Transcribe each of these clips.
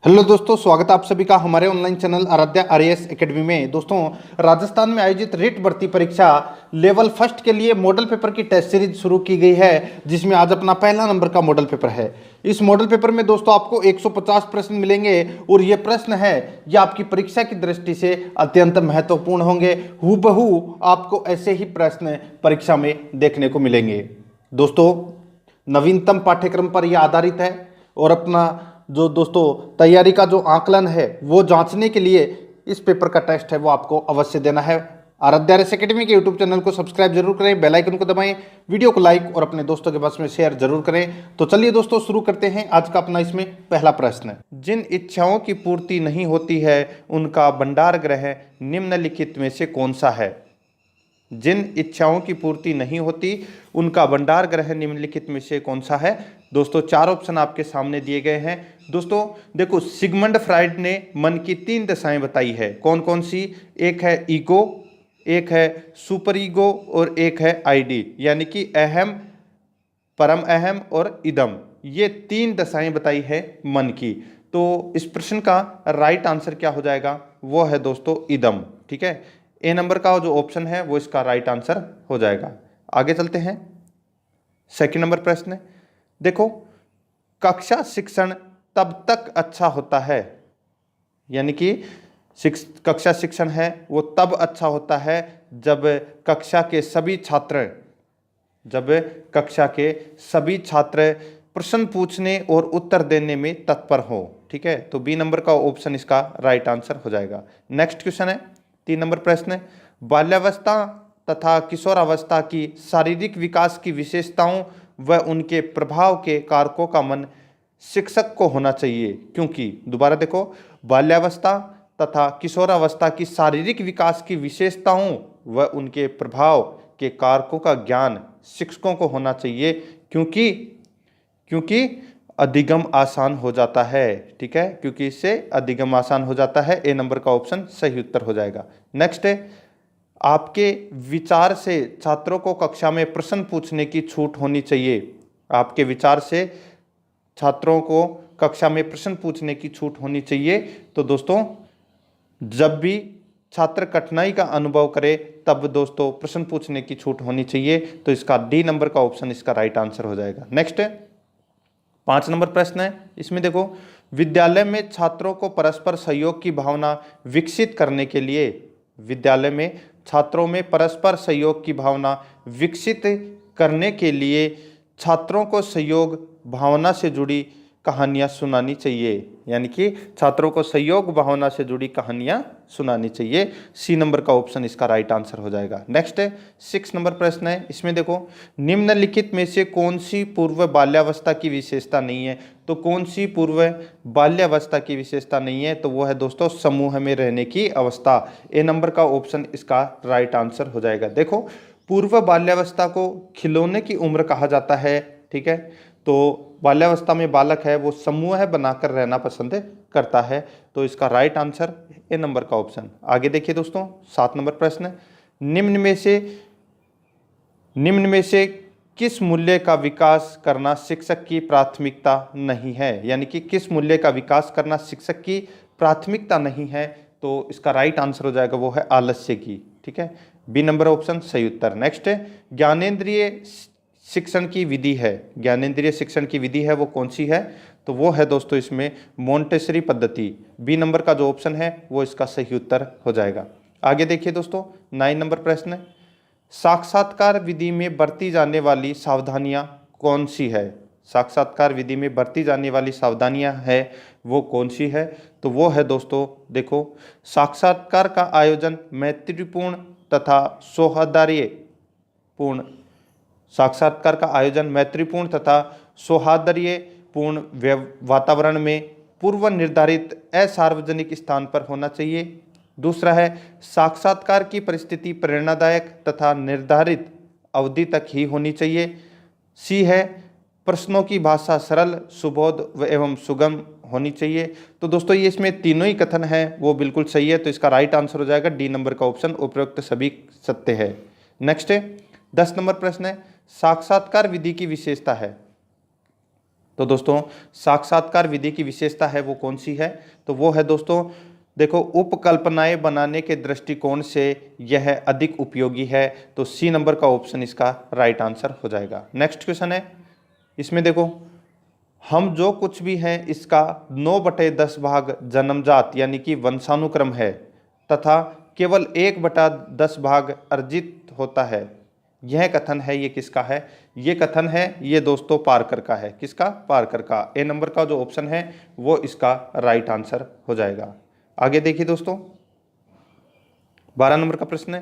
Hello दोस्तों, स्वागत है आप सभी का हमारे online channel Aaradhya RAS Academy में। दोस्तों, राजस्थान में आयोजित रिट भर्ती परीक्षा लेवल फर्स्ट के लिए मॉडल पेपर की टेस्ट सीरीज शुरू की गई है, जिसमें आज अपना पहला नंबर का मॉडल पेपर है। इस मॉडल पेपर में दोस्तों आपको 150 प्रश्न मिलेंगे और ये प्रश्न है ये आपकी परीक्षा की दृष्टि से अत्यंत महत्वपूर्ण होंगे। हूबहू आपको ऐसे ही प्रश्न परीक्षा में देखने को मिलेंगे। दोस्तों, नवीनतम पाठ्यक्रम पर यह आधारित है और अपना जो दोस्तों तैयारी का जो आकलन है वो जांचने के लिए इस पेपर का टेस्ट है वो आपको अवश्य देना है। आराध्या आरएएस एकेडमी के यूट्यूब चैनल को सब्सक्राइब जरूर करें, बेल आइकन को दबाएं, वीडियो को लाइक और अपने दोस्तों के पास में शेयर जरूर करें। तो चलिए दोस्तों शुरू करते हैं आज का अपना इसमें पहला प्रश्न। जिन इच्छाओं की पूर्ति नहीं होती है उनका भंडार ग्रह निम्नलिखित में से कौन सा है? जिन इच्छाओं की पूर्ति नहीं होती उनका भंडार ग्रह निम्नलिखित में से कौन सा है? दोस्तों, चार ऑप्शन आपके सामने दिए गए हैं। दोस्तों देखो, सिगमंड फ्राइड ने मन की 3 दशाएं बताई है। कौन कौन सी? एक है ईगो, एक है सुपर ईगो और एक है आईडी, यानी कि अहम, परम अहम और इदम। ये 3 दशाएं बताई है मन की। तो इस प्रश्न का राइट आंसर क्या हो जाएगा? वो है दोस्तों इदम। ठीक है, ए नंबर का जो ऑप्शन है वो इसका राइट आंसर हो जाएगा। आगे चलते हैं, सेकंड नंबर प्रश्न। देखो, कक्षा शिक्षण तब तक अच्छा होता है, यानी कि कक्षा शिक्षण है वो तब अच्छा होता है जब कक्षा के सभी छात्र प्रश्न पूछने और उत्तर देने में तत्पर हो। ठीक है, तो बी नंबर का ऑप्शन इसका राइट आंसर हो जाएगा। नेक्स्ट क्वेश्चन है 3 नंबर प्रश्न। बाल्यावस्था तथा किशोरावस्था की शारीरिक विकास की विशेषताओं व उनके प्रभाव के कारकों का मन शिक्षक को होना चाहिए, क्योंकि दोबारा देखो, बाल्यावस्था तथा किशोरावस्था की शारीरिक विकास की विशेषताओं व उनके प्रभाव के कारकों का ज्ञान शिक्षकों को होना चाहिए, क्योंकि अधिगम आसान हो जाता है। ठीक है, क्योंकि इससे अधिगम आसान हो जाता है। ए नंबर का ऑप्शन सही उत्तर हो जाएगा। नेक्स्ट है, आपके विचार से छात्रों को कक्षा में प्रश्न पूछने की छूट होनी चाहिए। आपके विचार से छात्रों को कक्षा में प्रश्न पूछने की छूट होनी चाहिए। तो दोस्तों, जब भी छात्र कठिनाई का अनुभव करे तब दोस्तों प्रश्न पूछने की छूट होनी चाहिए। तो इसका डी नंबर का ऑप्शन इसका राइट आंसर हो जाएगा। नेक्स्ट है 5 नंबर प्रश्न है। इसमें देखो, विद्यालय में छात्रों को परस्पर सहयोग की भावना विकसित करने के लिए, विद्यालय में छात्रों में परस्पर सहयोग की भावना विकसित करने के लिए छात्रों को सहयोग भावना से जुड़ी कहानियां सुनानी चाहिए, यानी कि छात्रों को सहयोग भावना से जुड़ी कहानियां सुनानी चाहिए। सी नंबर का ऑप्शन इसका राइट आंसर हो जाएगा। नेक्स्ट है 6 नंबर प्रश्न है। इसमें देखो, निम्नलिखित में से कौन सी पूर्व बाल्यावस्था की विशेषता नहीं है? तो कौन सी पूर्व बाल्यावस्था की विशेषता नहीं है? तो वो है दोस्तों समूह में रहने की अवस्था। ए नंबर का ऑप्शन इसका राइट आंसर हो जाएगा। देखो, पूर्व बाल्यावस्था को खिलौने की उम्र कहा जाता है। ठीक है, तो बाल्यावस्था में बालक है वो समूह बनाकर रहना पसंद करता है। तो इसका राइट आंसर ए नंबर का ऑप्शन। आगे देखिए दोस्तों, 7 नंबर प्रश्न। निम्न में से किस मूल्य का विकास करना शिक्षक की प्राथमिकता नहीं है? यानी कि किस मूल्य का विकास करना शिक्षक की प्राथमिकता नहीं है? तो इसका राइट आंसर हो जाएगा वो है आलस्य की। ठीक है, बी नंबर ऑप्शन सही उत्तर। नेक्स्ट है, ज्ञानेंद्रिय शिक्षण की विधि है। ज्ञानेंद्रिय शिक्षण की विधि है वो कौन सी है? तो वो है दोस्तों इसमें मोंटेसरी पद्धति। बी नंबर का जो ऑप्शन है वो इसका सही उत्तर हो जाएगा। आगे देखिए दोस्तों, 9 नंबर प्रश्न। साक्षात्कार विधि में बरती जाने वाली सावधानियां कौन सी है? साक्षात्कार विधि में बरती जाने वाली सावधानियां है वो कौन सी है? तो वो है दोस्तों, देखो, साक्षात्कार का आयोजन मैत्रीपूर्ण तथा सौहार्दपूर्ण, साक्षात्कार का आयोजन मैत्रीपूर्ण तथा सौहार्दपूर्ण वातावरण में पूर्व निर्धारित असार्वजनिक स्थान पर होना चाहिए। दूसरा है, साक्षात्कार की परिस्थिति प्रेरणादायक तथा निर्धारित अवधि तक ही होनी चाहिए। सी है, प्रश्नों की भाषा सरल, सुबोध एवं सुगम होनी चाहिए। तो दोस्तों ये इसमें तीनों ही कथन है वो बिल्कुल सही है। तो इसका राइट आंसर हो जाएगा डी नंबर का ऑप्शन, उपरोक्त सभी सत्य है। नेक्स्ट है 10 नंबर प्रश्न है, साक्षात्कार विधि की विशेषता है। तो दोस्तों साक्षात्कार विधि की विशेषता है वो कौन सी है? तो वो है दोस्तों, देखो, उपकल्पनाएं बनाने के दृष्टिकोण से यह अधिक उपयोगी है। तो सी नंबर का ऑप्शन इसका राइट आंसर हो जाएगा। नेक्स्ट क्वेश्चन है, इसमें देखो, हम जो कुछ भी हैं इसका 9/10 भाग जन्मजात यानी कि वंशानुक्रम है तथा केवल 1/10 भाग अर्जित होता है। यह कथन है, ये किसका है? ये कथन है ये दोस्तों पार्कर का है। किसका? पार्कर का। ए नंबर का जो ऑप्शन है वो इसका राइट आंसर हो जाएगा। आगे देखिए दोस्तों, 12 नंबर का प्रश्न है,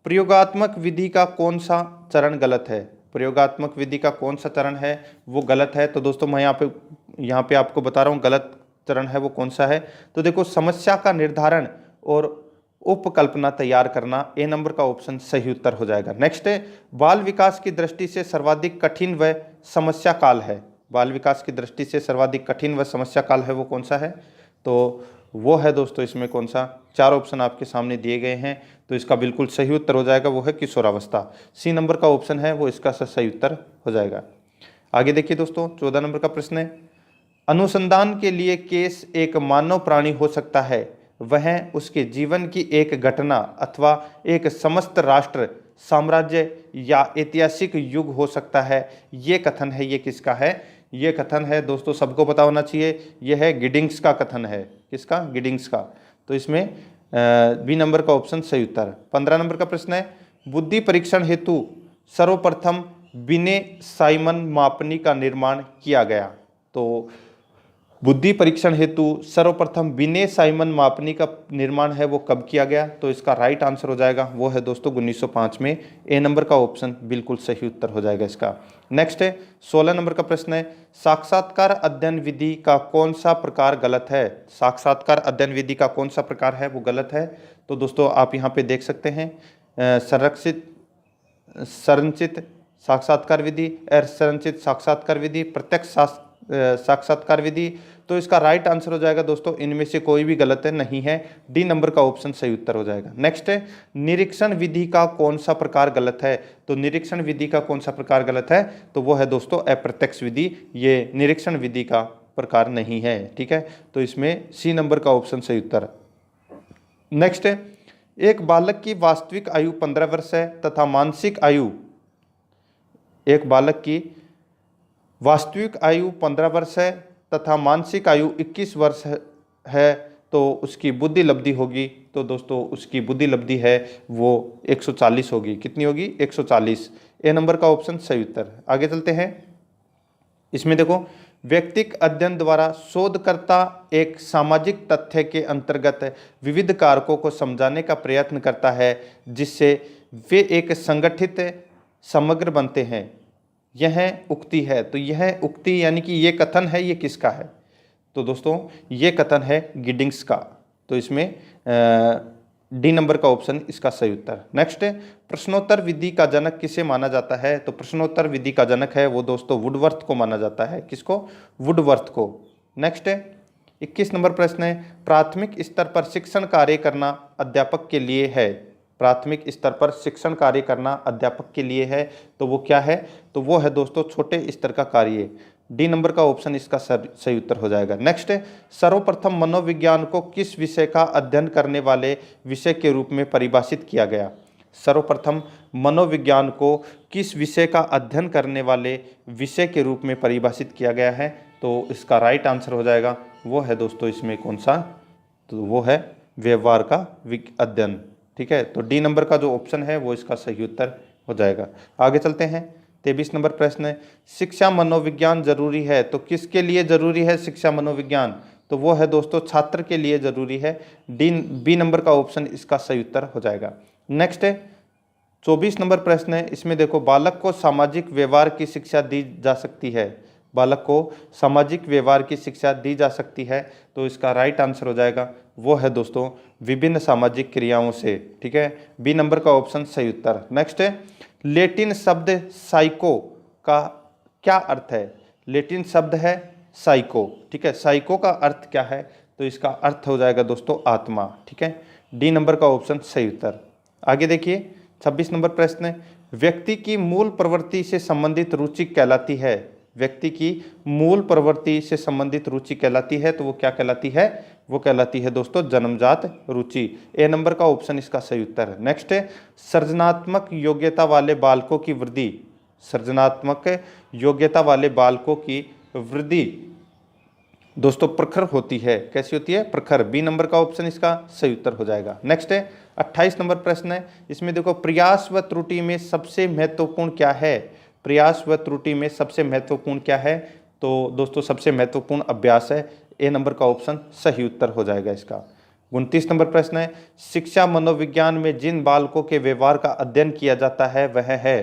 प्रयोगात्मक विधि का कौन सा चरण गलत है? प्रयोगात्मक विधि का कौन सा चरण है वो गलत है? तो दोस्तों मैं यहाँ पे आपको बता रहा हूँ गलत चरण है वो कौन सा है। तो देखो, समस्या का निर्धारण और उपकल्पना तैयार करना। ए नंबर का ऑप्शन सही उत्तर हो जाएगा। नेक्स्ट है, बाल विकास की दृष्टि से सर्वाधिक कठिन व समस्या काल है। बाल विकास की दृष्टि से सर्वाधिक कठिन व समस्या काल है वो कौन सा है? तो वो है दोस्तों इसमें कौन सा? 4 ऑप्शन आपके सामने दिए गए हैं, तो इसका बिल्कुल सही उत्तर हो जाएगा वो है किशोरावस्था। सी नंबर का ऑप्शन है वो इसका सही उत्तर हो जाएगा। आगे देखिए दोस्तों, 14 नंबर का प्रश्न है, अनुसंधान के लिए केस एक मानव प्राणी हो सकता है, वह उसके जीवन की एक घटना अथवा एक समस्त राष्ट्र, साम्राज्य या ऐतिहासिक युग हो सकता है। ये कथन है ये किसका है? ये कथन है दोस्तों, सबको पता होना चाहिए, यह है गिडिंग्स का कथन है। किसका? गिडिंग्स का। तो इसमें बी नंबर का ऑप्शन सही उत्तर। 15 नंबर का प्रश्न है, बुद्धि परीक्षण हेतु सर्वप्रथम बिने साइमन मापनी का निर्माण किया गया। तो बुद्धि परीक्षण हेतु सर्वप्रथम बिने साइमन मापनी का निर्माण है वो कब किया गया? तो इसका राइट आंसर हो जाएगा वो है दोस्तों 1905 में। ए नंबर का ऑप्शन बिल्कुल सही उत्तर हो जाएगा इसका। नेक्स्ट है, 16 नंबर का प्रश्न है, साक्षात्कार अध्ययन विधि का कौन सा प्रकार गलत है? साक्षात्कार अध्ययन विधि का कौन सा प्रकार है वो गलत है? तो दोस्तों आप यहाँ पे देख सकते हैं, संरचित साक्षात्कार विधि, असंरचित साक्षात्कार विधि, प्रत्यक्ष साक्षात्कार विधि। तो इसका राइट आंसर हो जाएगा दोस्तों, इनमें से कोई भी गलत है नहीं है, डी नंबर का ऑप्शन सही उत्तर हो जाएगा। नेक्स्ट है, निरीक्षण विधि का कौन सा प्रकार गलत है? तो निरीक्षण विधि का कौन सा प्रकार गलत है? तो वो है दोस्तों अप्रत्यक्ष विधि, ये निरीक्षण विधि का प्रकार नहीं है। ठीक है, तो इसमें सी नंबर का ऑप्शन सही उत्तर। नेक्स्ट है, एक बालक की वास्तविक आयु 15 वर्ष है तथा मानसिक आयु, एक बालक की वास्तविक आयु 15 वर्ष है तथा मानसिक आयु 21 वर्ष है, तो उसकी बुद्धि लब्धि होगी। तो दोस्तों उसकी बुद्धि लब्धि है वो 140 होगी। कितनी होगी? 140। ए नंबर का ऑप्शन सही उत्तर। आगे चलते हैं, इसमें देखो, व्यक्तिक अध्ययन द्वारा शोधकर्ता एक सामाजिक तथ्य के अंतर्गत विविध कारकों को समझाने का प्रयत्न करता है जिससे वे एक संगठित समग्र बनते हैं। यह उक्ति है। तो यह उक्ति यानी कि ये कथन है ये किसका है? तो दोस्तों ये कथन है गिडिंग्स का। तो इसमें डी नंबर का ऑप्शन इसका सही उत्तर। नेक्स्ट है, प्रश्नोत्तर विधि का जनक किसे माना जाता है? तो प्रश्नोत्तर विधि का जनक है वो दोस्तों वुडवर्थ को माना जाता है। किसको? वुडवर्थ को। नेक्स्ट है, 21 नंबर प्रश्न है, प्राथमिक स्तर पर शिक्षण कार्य करना अध्यापक के लिए है। प्राथमिक स्तर पर शिक्षण कार्य करना अध्यापक के लिए है, तो वो क्या है? तो वो है दोस्तों छोटे स्तर का कार्य। डी नंबर का ऑप्शन इसका सही उत्तर हो जाएगा। नेक्स्ट है, सर्वप्रथम मनोविज्ञान को किस विषय का अध्ययन करने वाले विषय के रूप में परिभाषित किया गया? सर्वप्रथम मनोविज्ञान को किस विषय का अध्ययन करने वाले विषय के रूप में परिभाषित किया गया है? तो इसका राइट आंसर हो जाएगा वो है दोस्तों इसमें कौन सा? तो वो है व्यवहार का अध्ययन। ठीक है, तो डी नंबर का जो ऑप्शन है वो इसका सही उत्तर हो जाएगा। आगे चलते हैं, 23 नंबर प्रश्न है, शिक्षा मनोविज्ञान जरूरी है। तो किसके लिए जरूरी है शिक्षा मनोविज्ञान? तो वो है दोस्तों छात्र के लिए जरूरी है। बी नंबर का ऑप्शन इसका सही उत्तर हो जाएगा। नेक्स्ट है, 24 नंबर प्रश्न है, इसमें देखो, बालक को सामाजिक व्यवहार की शिक्षा दी जा सकती है। बालक को सामाजिक व्यवहार की शिक्षा दी जा सकती है, तो इसका राइट आंसर हो जाएगा वो है दोस्तों विभिन्न सामाजिक क्रियाओं से। ठीक है, बी नंबर का ऑप्शन सही उत्तर। नेक्स्ट है, लैटिन शब्द साइको का क्या अर्थ है? लैटिन शब्द है साइको। ठीक है, साइको का अर्थ क्या है? तो इसका अर्थ हो जाएगा दोस्तों आत्मा। ठीक है, डी नंबर का ऑप्शन सही उत्तर। आगे देखिए, 26 नंबर प्रश्न है, व्यक्ति की मूल प्रवृत्ति से संबंधित रुचि कहलाती है। व्यक्ति की मूल प्रवृत्ति से संबंधित रुचि कहलाती है, तो वो क्या कहलाती है? वो कहलाती है दोस्तों जन्मजात रुचि। ए नंबर का ऑप्शन इसका सही उत्तर है। नेक्स्ट है सृजनात्मक योग्यता वाले बालकों की वृद्धि। सृजनात्मक योग्यता वाले बालकों की वृद्धि दोस्तों प्रखर होती है। कैसी होती है? प्रखर। बी नंबर का ऑप्शन इसका सही उत्तर हो जाएगा। नेक्स्ट है 28 नंबर प्रश्न है, इसमें देखो प्रयास व त्रुटि में सबसे महत्वपूर्ण क्या है? प्रयास व त्रुटि में सबसे महत्वपूर्ण क्या है? तो दोस्तों सबसे महत्वपूर्ण अभ्यास है। ए नंबर का ऑप्शन सही उत्तर हो जाएगा इसका। 29 नंबर प्रश्न है, शिक्षा मनोविज्ञान में जिन बालकों के व्यवहार का अध्ययन किया जाता है वह है।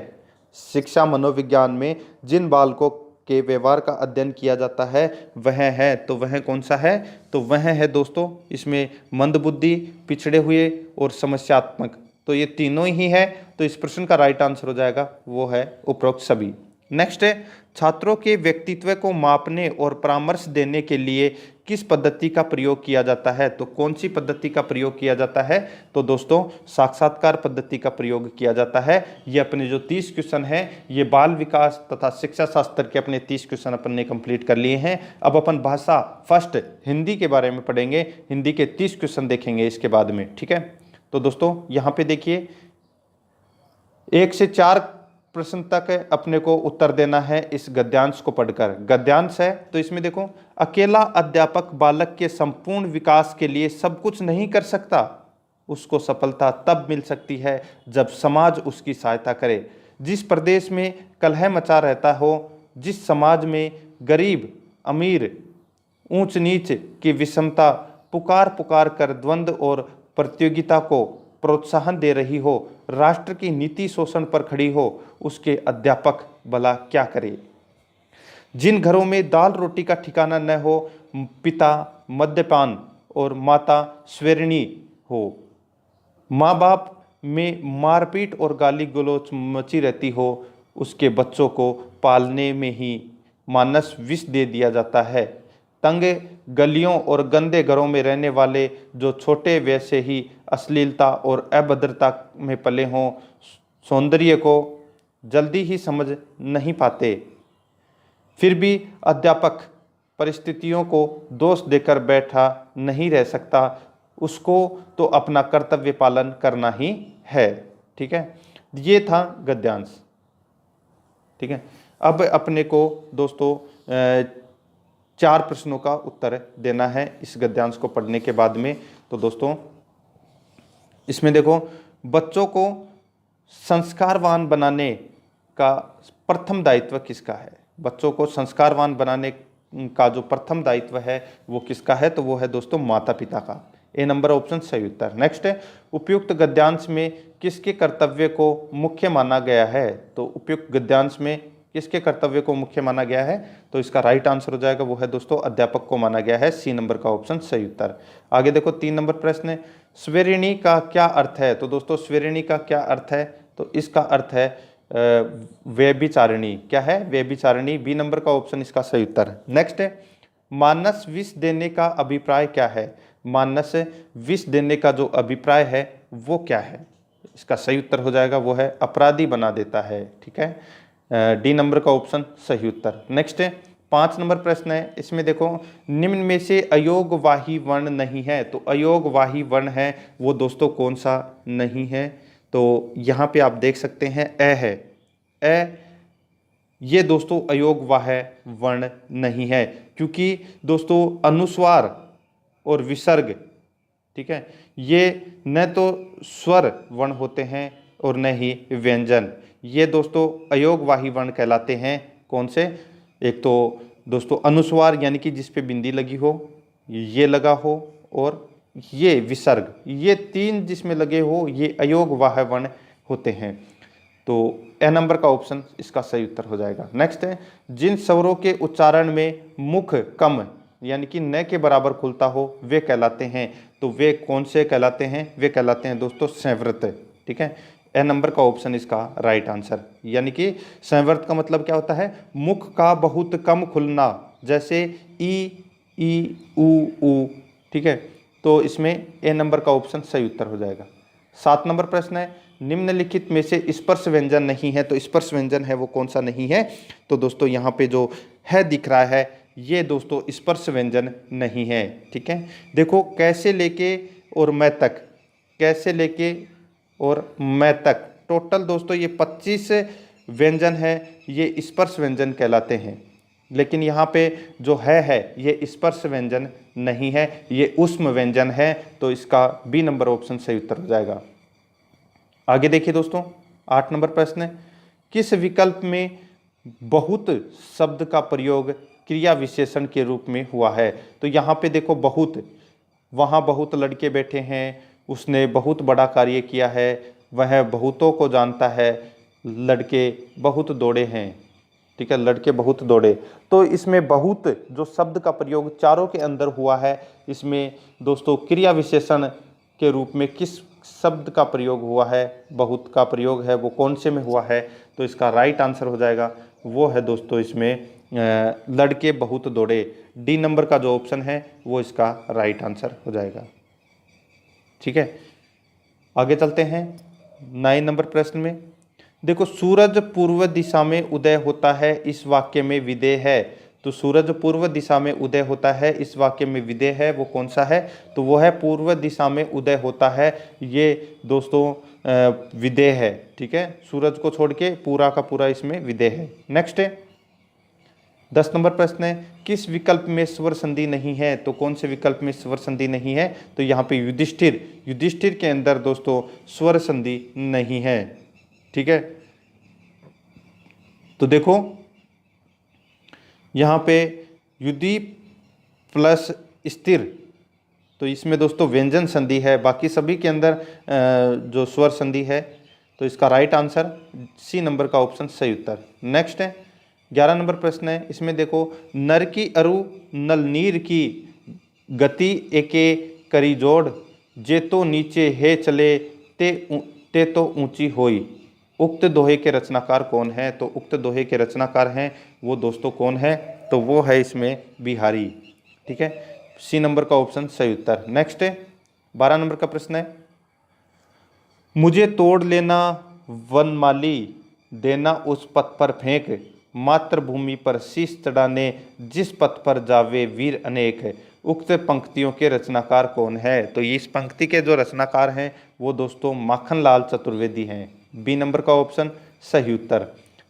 शिक्षा मनोविज्ञान में जिन बालकों के व्यवहार का अध्ययन किया जाता है वह है, तो वह कौन सा है? तो वह है दोस्तों इसमें मंदबुद्धि, पिछड़े हुए और समस्यात्मक। तो ये तीनों ही है, तो इस प्रश्न का राइट आंसर हो जाएगा वो है उपरोक्त सभी। नेक्स्ट है छात्रों के व्यक्तित्व को मापने और परामर्श देने के लिए किस पद्धति का प्रयोग किया जाता है? तो कौन सी पद्धति का प्रयोग किया जाता है? तो दोस्तों साक्षात्कार पद्धति का प्रयोग किया जाता है। ये अपने जो 30 क्वेश्चन है ये बाल विकास तथा शिक्षा शास्त्र के अपने 30 क्वेश्चन अपन ने कंप्लीट कर लिए हैं। अब अपन भाषा फर्स्ट हिंदी के बारे में पढ़ेंगे, हिंदी के 30 क्वेश्चन देखेंगे इसके बाद में, ठीक है। तो दोस्तों यहाँ पे देखिए 1 से 4 प्रश्न तक अपने को उत्तर देना है इस गद्यांश को पढ़कर। गद्यांश है तो इसमें देखो अकेला अध्यापक बालक के संपूर्ण विकास के लिए सब कुछ नहीं कर सकता, उसको सफलता तब मिल सकती है जब समाज उसकी सहायता करे। जिस प्रदेश में कलह मचा रहता हो, जिस समाज में गरीब अमीर ऊंच नीच की विषमता पुकार पुकार कर द्वंद्व और प्रतियोगिता को प्रोत्साहन दे रही हो, राष्ट्र की नीति शोषण पर खड़ी हो, उसके अध्यापक भला क्या करे। जिन घरों में दाल रोटी का ठिकाना न हो, पिता मद्यपान और माता स्वेरिणी हो, माँ बाप में मारपीट और गाली गलौज मची रहती हो, उसके बच्चों को पालने में ही मानस विष दे दिया जाता है। तंग गलियों और गंदे घरों में रहने वाले जो छोटे वैसे ही अश्लीलता और अभद्रता में पले हों, सौंदर्य को जल्दी ही समझ नहीं पाते। फिर भी अध्यापक परिस्थितियों को दोष देकर बैठा नहीं रह सकता, उसको तो अपना कर्तव्य पालन करना ही है, ठीक है। ये था गद्यांश, ठीक है। अब अपने को दोस्तों 4 प्रश्नों का उत्तर देना है इस गद्यांश को पढ़ने के बाद में। तो दोस्तों इसमें देखो बच्चों को संस्कारवान बनाने का प्रथम दायित्व किसका है? बच्चों को संस्कारवान बनाने का जो प्रथम दायित्व है वो किसका है? तो वो है दोस्तों माता पिता का। ए नंबर ऑप्शन सही उत्तर। नेक्स्ट है उपयुक्त गद्यांश में किसके कर्तव्य को मुख्य माना गया है? तो उपयुक्त गद्यांश में किसके कर्तव्य को मुख्य माना गया है? तो इसका राइट आंसर हो जाएगा वो है दोस्तों अध्यापक को माना गया है। सी नंबर का ऑप्शन सही उत्तर। आगे देखो 3 नंबर प्रश्न है स्वेरिणी का क्या अर्थ है? तो दोस्तों स्वेरिणी का क्या अर्थ है? तो इसका अर्थ है व्यभिचारिणी। क्या है? व्यभिचारिणी। बी नंबर का ऑप्शन इसका सही उत्तर है। नेक्स्ट है मानस विष देने का अभिप्राय क्या है? मानस विष देने का जो अभिप्राय है वो क्या है? इसका सही उत्तर हो जाएगा वो है अपराधी बना देता है, ठीक है। डी नंबर का ऑप्शन सही उत्तर। नेक्स्ट है 5 नंबर प्रश्न है, इसमें देखो निम्न में से अयोगवाही वर्ण नहीं है। तो अयोगवाही वर्ण है वो दोस्तों कौन सा नहीं है? तो यहाँ पे आप देख सकते हैं अ है। अ ये दोस्तों अयोगवाह वर्ण नहीं है, क्योंकि दोस्तों अनुस्वार और विसर्ग, ठीक है, ये न तो स्वर वर्ण होते हैं और न ही व्यंजन। ये दोस्तों अयोगवाही वर्ण कहलाते हैं। कौन से? एक तो दोस्तों अनुस्वार यानी कि जिस पे बिंदी लगी हो, ये लगा हो, और ये विसर्ग, ये 3 जिसमें लगे हो ये अयोगवाह वर्ण होते हैं। तो ए नंबर का ऑप्शन इसका सही उत्तर हो जाएगा। नेक्स्ट है जिन स्वरों के उच्चारण में मुख कम यानी कि न के बराबर खुलता हो वे कहलाते हैं। तो वे कौन से कहलाते हैं? वे कहलाते हैं दोस्तों संवृत, ठीक है। ए नंबर का ऑप्शन इसका राइट आंसर। यानी कि संवृत का मतलब क्या होता है? मुख का बहुत कम खुलना, जैसे ई ऊ, ठीक है। तो इसमें ए नंबर का ऑप्शन सही उत्तर हो जाएगा। 7 नंबर प्रश्न है निम्नलिखित में से स्पर्श व्यंजन नहीं है, तो स्पर्श व्यंजन है वो कौन सा नहीं है? तो दोस्तों यहाँ पे जो है दिख रहा है ये दोस्तों स्पर्श व्यंजन नहीं है। ठीक है, देखो कैसे लेके और मैं तक, कैसे लेके और मैं तक, टोटल दोस्तों ये 25 व्यंजन है, ये स्पर्श व्यंजन कहलाते हैं। लेकिन यहाँ पे जो है ये स्पर्श व्यंजन नहीं है, ये ऊष्म व्यंजन है। तो इसका बी नंबर ऑप्शन सही उत्तर हो जाएगा। आगे देखिए दोस्तों, 8 नंबर प्रश्न है, किस विकल्प में बहुत शब्द का प्रयोग क्रिया विशेषण के रूप में हुआ है? तो यहाँ पे देखो बहुत, वहाँ बहुत लड़के बैठे हैं, उसने बहुत बड़ा कार्य किया है, वह बहुतों को जानता है, लड़के बहुत दौड़े हैं। ठीक है, लड़के बहुत दौड़े। तो इसमें बहुत जो शब्द का प्रयोग चारों के अंदर हुआ है, इसमें दोस्तों क्रिया विशेषण के रूप में किस शब्द का प्रयोग हुआ है, बहुत का प्रयोग है, वो कौन से में हुआ है? तो इसका राइट आंसर हो जाएगा वो है दोस्तों इसमें लड़के बहुत दौड़े। डी नंबर का जो ऑप्शन है वो इसका राइट आंसर हो जाएगा। ठीक है, आगे चलते हैं 9 नंबर प्रश्न में। देखो, सूरज पूर्व दिशा में उदय होता है, इस वाक्य में विधेय है। तो सूरज पूर्व दिशा में उदय होता है, इस वाक्य में विधेय है, वो कौन सा है? तो वो है पूर्व दिशा में उदय होता है, ये दोस्तों विधेय है। ठीक है, सूरज को छोड़ के पूरा का पूरा इसमें विधेय है। नेक्स्ट है 10 नंबर प्रश्न है, किस विकल्प में स्वर संधि नहीं है? तो कौन से विकल्प में स्वर संधि नहीं है? तो यहाँ पे युधिष्ठिर, युधिष्ठिर के अंदर दोस्तों स्वर संधि नहीं है। ठीक है, तो देखो यहाँ पे युधि प्लस स्थिर, तो इसमें दोस्तों व्यंजन संधि है, बाकी सभी के अंदर जो स्वर संधि है। तो इसका राइट आंसर सी नंबर का ऑप्शन सही उत्तर। नेक्स्ट है 11 नंबर प्रश्न है, इसमें देखो, नर की अरु नल नीर की गति एके करी जोड़, जे तो नीचे हे चले ते तो ऊंची होई। उक्त दोहे के रचनाकार कौन है? तो उक्त दोहे के रचनाकार हैं वो दोस्तों कौन है? तो वो है इसमें बिहारी। ठीक है, सी नंबर का ऑप्शन सही उत्तर। नेक्स्ट है 12 नंबर का प्रश्न है, मुझे तोड़ लेना वनमाली, देना उस पथ पर फेंक, मातृभूमि पर शीश चढ़ाने, जिस पथ पर जावे वीर अनेक। उक्त पंक्तियों के रचनाकार कौन है? तो इस पंक्ति के जो रचनाकार हैं वो दोस्तों माखनलाल चतुर्वेदी हैं। बी नंबर का ऑप्शन सही उत्तर।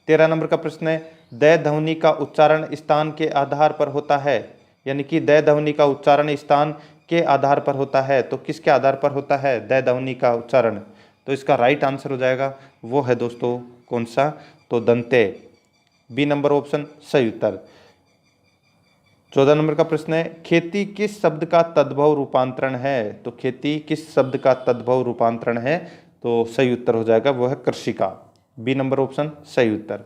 13 नंबर का प्रश्न है, द ध्वनि का उच्चारण स्थान के आधार पर होता है, यानी कि द ध्वनि का उच्चारण स्थान के आधार पर होता है। तो किसके आधार पर होता है द ध्वनि का उच्चारण? तो इसका राइट आंसर हो जाएगा वो है दोस्तों कौन सा? तो दंते। बी नंबर ऑप्शन सही उत्तर। 14 नंबर का प्रश्न है, खेती किस शब्द का तद्भव रूपांतरण है? तो खेती किस शब्द का तद्भव रूपांतरण है? तो सही उत्तर हो जाएगा वो है कृषिका। बी नंबर ऑप्शन सही उत्तर।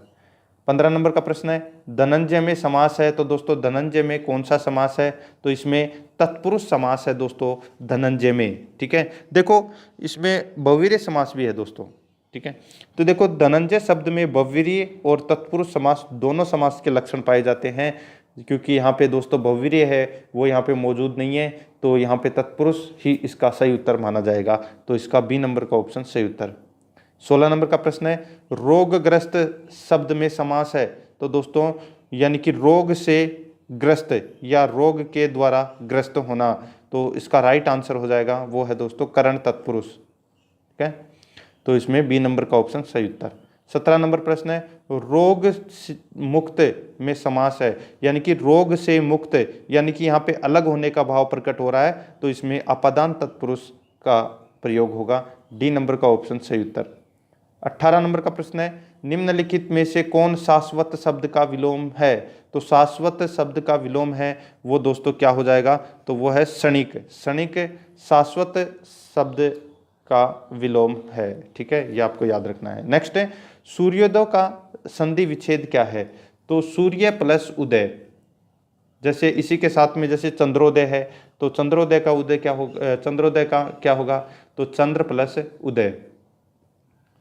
15 नंबर का प्रश्न है, धनंजय में समास है। तो दोस्तों धनंजय में कौन सा समास है? तो इसमें तत्पुरुष समास है दोस्तों धनंजय में। ठीक है, देखो इसमें बहुवीर्य समास भी है दोस्तों। ठीक है, तो देखो धनंजय शब्द में बहुवीर्य और तत्पुरुष समास दोनों समास के लक्षण पाए जाते हैं, क्योंकि यहाँ पे दोस्तों बहुवीर्य है वो यहाँ पे मौजूद नहीं है, तो यहाँ पे तत्पुरुष ही इसका सही उत्तर माना जाएगा। तो इसका बी नंबर का ऑप्शन सही उत्तर। 16 नंबर का प्रश्न है, रोगग्रस्त शब्द में समास है। तो दोस्तों यानी कि रोग से ग्रस्त या रोग के द्वारा ग्रस्त होना, तो इसका राइट आंसर हो जाएगा वो है दोस्तों करण तत्पुरुष। ठीक है, तो इसमें बी नंबर का ऑप्शन सही उत्तर। 17 नंबर प्रश्न है, रोग मुक्त में समास है, यानी कि रोग से मुक्त, यानी कि यहाँ पे अलग होने का भाव प्रकट हो रहा है, तो इसमें अपादान तत्पुरुष का प्रयोग होगा। डी नंबर का ऑप्शन सही उत्तर। 18 नंबर का प्रश्न है, निम्नलिखित में से कौन शाश्वत शब्द का विलोम है? तो शाश्वत शब्द का विलोम है वो दोस्तों क्या हो जाएगा? तो वो है क्षणिक। क्षणिक शाश्वत शब्द का विलोम है। ठीक है, ये आपको याद रखना है। नेक्स्ट है, सूर्योदय का संधि विच्छेद क्या है? तो सूर्य प्लस उदय, जैसे इसी के साथ में जैसे चंद्रोदय है, तो चंद्रोदय का उदय क्या होगा? चंद्रोदय का क्या होगा? तो चंद्र प्लस उदय।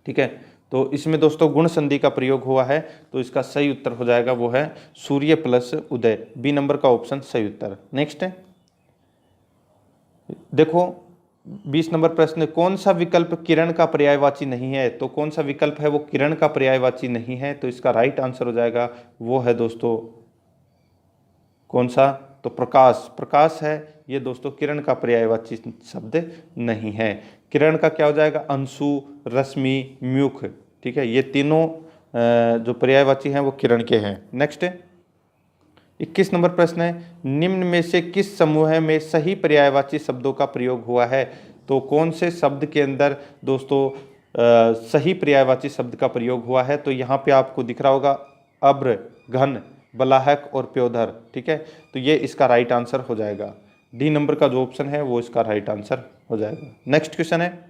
ठीक है, तो इसमें दोस्तों गुण संधि का प्रयोग हुआ है, तो इसका सही उत्तर हो जाएगा वो है सूर्य प्लस उदय। बी नंबर का ऑप्शन सही उत्तर। नेक्स्ट है, देखो 20 नंबर प्रश्न, कौन सा विकल्प किरण का पर्यायवाची नहीं है? तो कौन सा विकल्प है वो किरण का पर्यायवाची नहीं है? तो इसका राइट आंसर हो जाएगा वो है दोस्तों कौन सा? तो प्रकाश। प्रकाश है ये दोस्तों किरण का पर्यायवाची शब्द नहीं है। किरण का क्या हो जाएगा? अंशु, रश्मि, म्यूख। ठीक है, ये तीनों जो पर्यायवाची हैं वो किरण के हैं। नेक्स्ट 21 नंबर प्रश्न है, निम्न में से किस समूह में सही पर्यायवाची शब्दों का प्रयोग हुआ है? तो कौन से शब्द के अंदर दोस्तों सही पर्यायवाची शब्द का प्रयोग हुआ है? तो यहाँ पे आपको दिख रहा होगा अब्र, घन, बलाहक और प्योधर। ठीक है, तो ये इसका राइट आंसर हो जाएगा। डी नंबर का जो ऑप्शन है वो इसका राइट आंसर हो जाएगा। नेक्स्ट क्वेश्चन है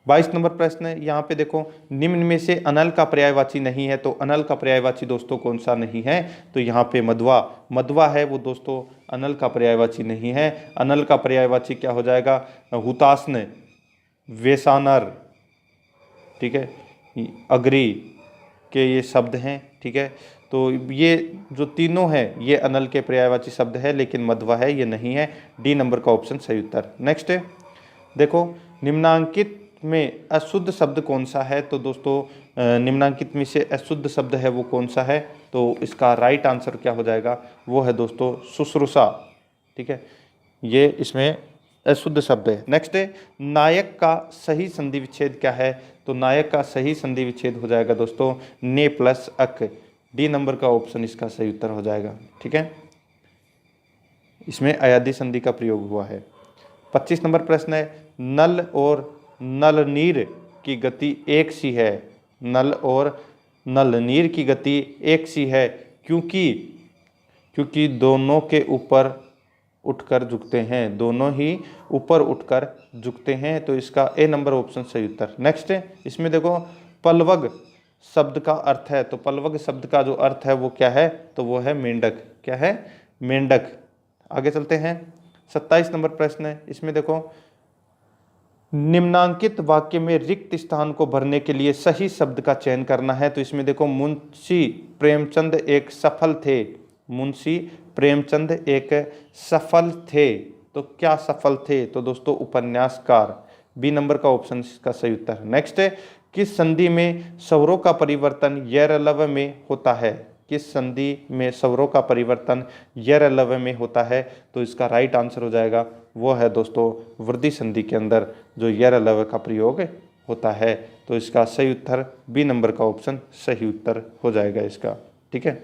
22 नंबर प्रश्न है, यहाँ पे देखो, निम्न में से अनल का पर्यायवाची नहीं है। तो अनल का पर्यायवाची दोस्तों कौन सा नहीं है? तो यहाँ पे मधवा। मधवा है वो दोस्तों अनल का पर्यायवाची नहीं है। अनल का पर्यायवाची क्या हो जाएगा? हुतासन, वेसानर, ठीक है, अग्री के ये शब्द हैं। ठीक है, तो ये जो तीनों हैं ये अनल के पर्यायवाची शब्द है, लेकिन मधवा है ये नहीं है। डी नंबर का ऑप्शन सही उत्तर। नेक्स्ट देखो, निम्नांकित में अशुद्ध शब्द कौन सा है? तो दोस्तों निम्नांकित में से अशुद्ध शब्द है वो कौन सा है? तो इसका राइट आंसर क्या हो जाएगा? वो है दोस्तों शुश्रूषा। ठीक है, ये इसमें अशुद्ध शब्द है। नेक्स्ट है, नायक का सही संधि विच्छेद क्या है? तो नायक का सही संधि विच्छेद हो जाएगा दोस्तों ने प्लस अक। डी नंबर का ऑप्शन इसका सही उत्तर हो जाएगा। ठीक है, इसमें अयादी संधि का प्रयोग हुआ है। 25 नंबर प्रश्न है, नल और नलनीर की गति एक सी है। नल और नलनीर की गति एक सी है क्योंकि दोनों के ऊपर उठकर झुकते हैं। दोनों ही ऊपर उठकर झुकते हैं। तो इसका ए नंबर ऑप्शन सही उत्तर। नेक्स्ट है, इसमें देखो पलवग शब्द का अर्थ है। तो पलवग शब्द का जो अर्थ है वो क्या है? तो वो है मेंढक। क्या है? मेंढक। आगे चलते हैं, 27 नंबर प्रश्न है, इसमें देखो, निम्नांकित वाक्य में रिक्त स्थान को भरने के लिए सही शब्द का चयन करना है। तो इसमें देखो, मुंशी प्रेमचंद एक सफल थे। मुंशी प्रेमचंद एक सफल थे। तो क्या सफल थे? तो दोस्तों उपन्यासकार। बी नंबर का ऑप्शन इसका सही उत्तर। नेक्स्ट है, किस संधि में स्वरों का परिवर्तन यरलव में होता है? किस संधि में स्वरों का परिवर्तन यरलव में होता है? तो इसका राइट आंसर हो जाएगा वो है दोस्तों वृद्धि संधि के अंदर जो यरलव का प्रयोग होता है। तो इसका सही उत्तर बी नंबर का ऑप्शन सही उत्तर हो जाएगा इसका। ठीक है,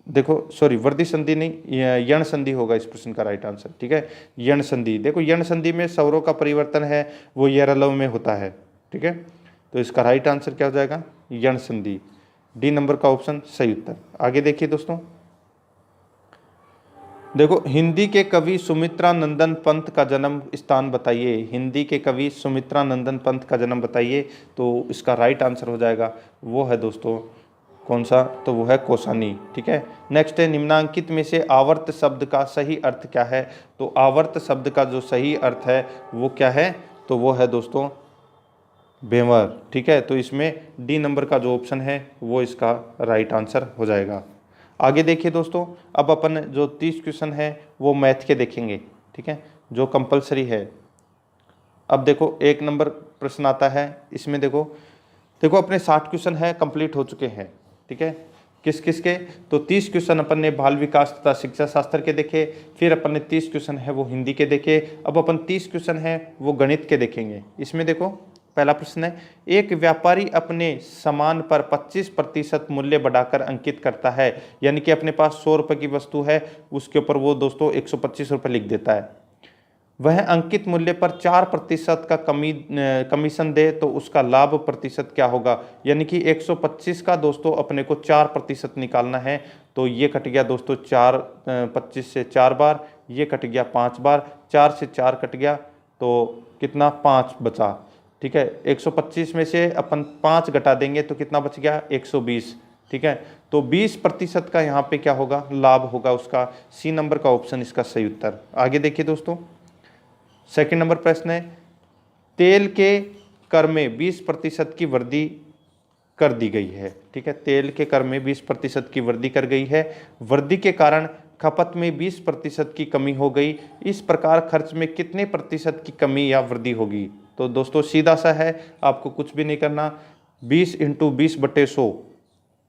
देखो सॉरी, वृद्धि संधि नहीं, यण संधि होगा इस प्रश्न का राइट आंसर। ठीक है, यण संधि। देखो, यण संधि में स्वरों का परिवर्तन है वो यरलव में होता है। ठीक है, तो इसका राइट आंसर क्या हो जाएगा? यण संधि। डी नंबर का ऑप्शन सही उत्तर। आगे देखिए दोस्तों, देखो, हिंदी के कवि सुमित्रानंदन पंत का जन्म स्थान बताइए। हिंदी के कवि सुमित्रानंदन पंत का जन्म बताइए। तो इसका राइट आंसर हो जाएगा वो है दोस्तों कौन सा? तो वो है कौसानी। ठीक है, नेक्स्ट है, निम्नांकित में से आवर्त शब्द का सही अर्थ क्या है? तो आवर्त शब्द का जो सही अर्थ है वो क्या है? तो वो है दोस्तों बेमर। ठीक है, तो इसमें डी नंबर का जो ऑप्शन है वो इसका राइट आंसर हो जाएगा। आगे देखिए दोस्तों, अब अपन जो 30 क्वेश्चन है वो मैथ के देखेंगे। ठीक है, जो कंपलसरी है। अब देखो, एक नंबर प्रश्न आता है, इसमें देखो अपने 60 क्वेश्चन है कंप्लीट हो चुके हैं। ठीक है, किस किस के? तो 30 क्वेश्चन अपन ने बाल विकास तथा शिक्षा शास्त्र के देखे, फिर अपन ने 30 क्वेश्चन है वो हिंदी के देखे, अब अपन 30 क्वेश्चन है वो गणित के देखेंगे। इसमें देखो, पहला प्रश्न है, एक व्यापारी अपने सामान पर 25% मूल्य बढ़ाकर अंकित करता है। यानी कि अपने पास 100 रुपये की वस्तु है, उसके ऊपर वो दोस्तों 125 रुपये लिख देता है। वह अंकित मूल्य पर 4% का कमीशन दे तो उसका लाभ प्रतिशत क्या होगा? यानी कि 125 का दोस्तों अपने को 4% निकालना है। तो ये कट गया दोस्तों 25 से 4 बार, ये कट गया 5 बार, 4 से 4 कट गया तो कितना? 5 बचा। ठीक है, 125 में से अपन 5 घटा देंगे तो कितना बच गया? 120। ठीक है, तो 20% का यहाँ पे क्या होगा? लाभ होगा उसका। सी नंबर का ऑप्शन इसका सही उत्तर। आगे देखिए दोस्तों, सेकंड नंबर प्रश्न है, तेल के कर में 20% की वृद्धि कर दी गई है। ठीक है, तेल के कर में 20% की वृद्धि कर गई है। वृद्धि के कारण खपत में 20% की कमी हो गई। इस प्रकार खर्च में कितने प्रतिशत की कमी या वृद्धि होगी? तो दोस्तों सीधा सा है, आपको कुछ भी नहीं करना। 20 × 20/100,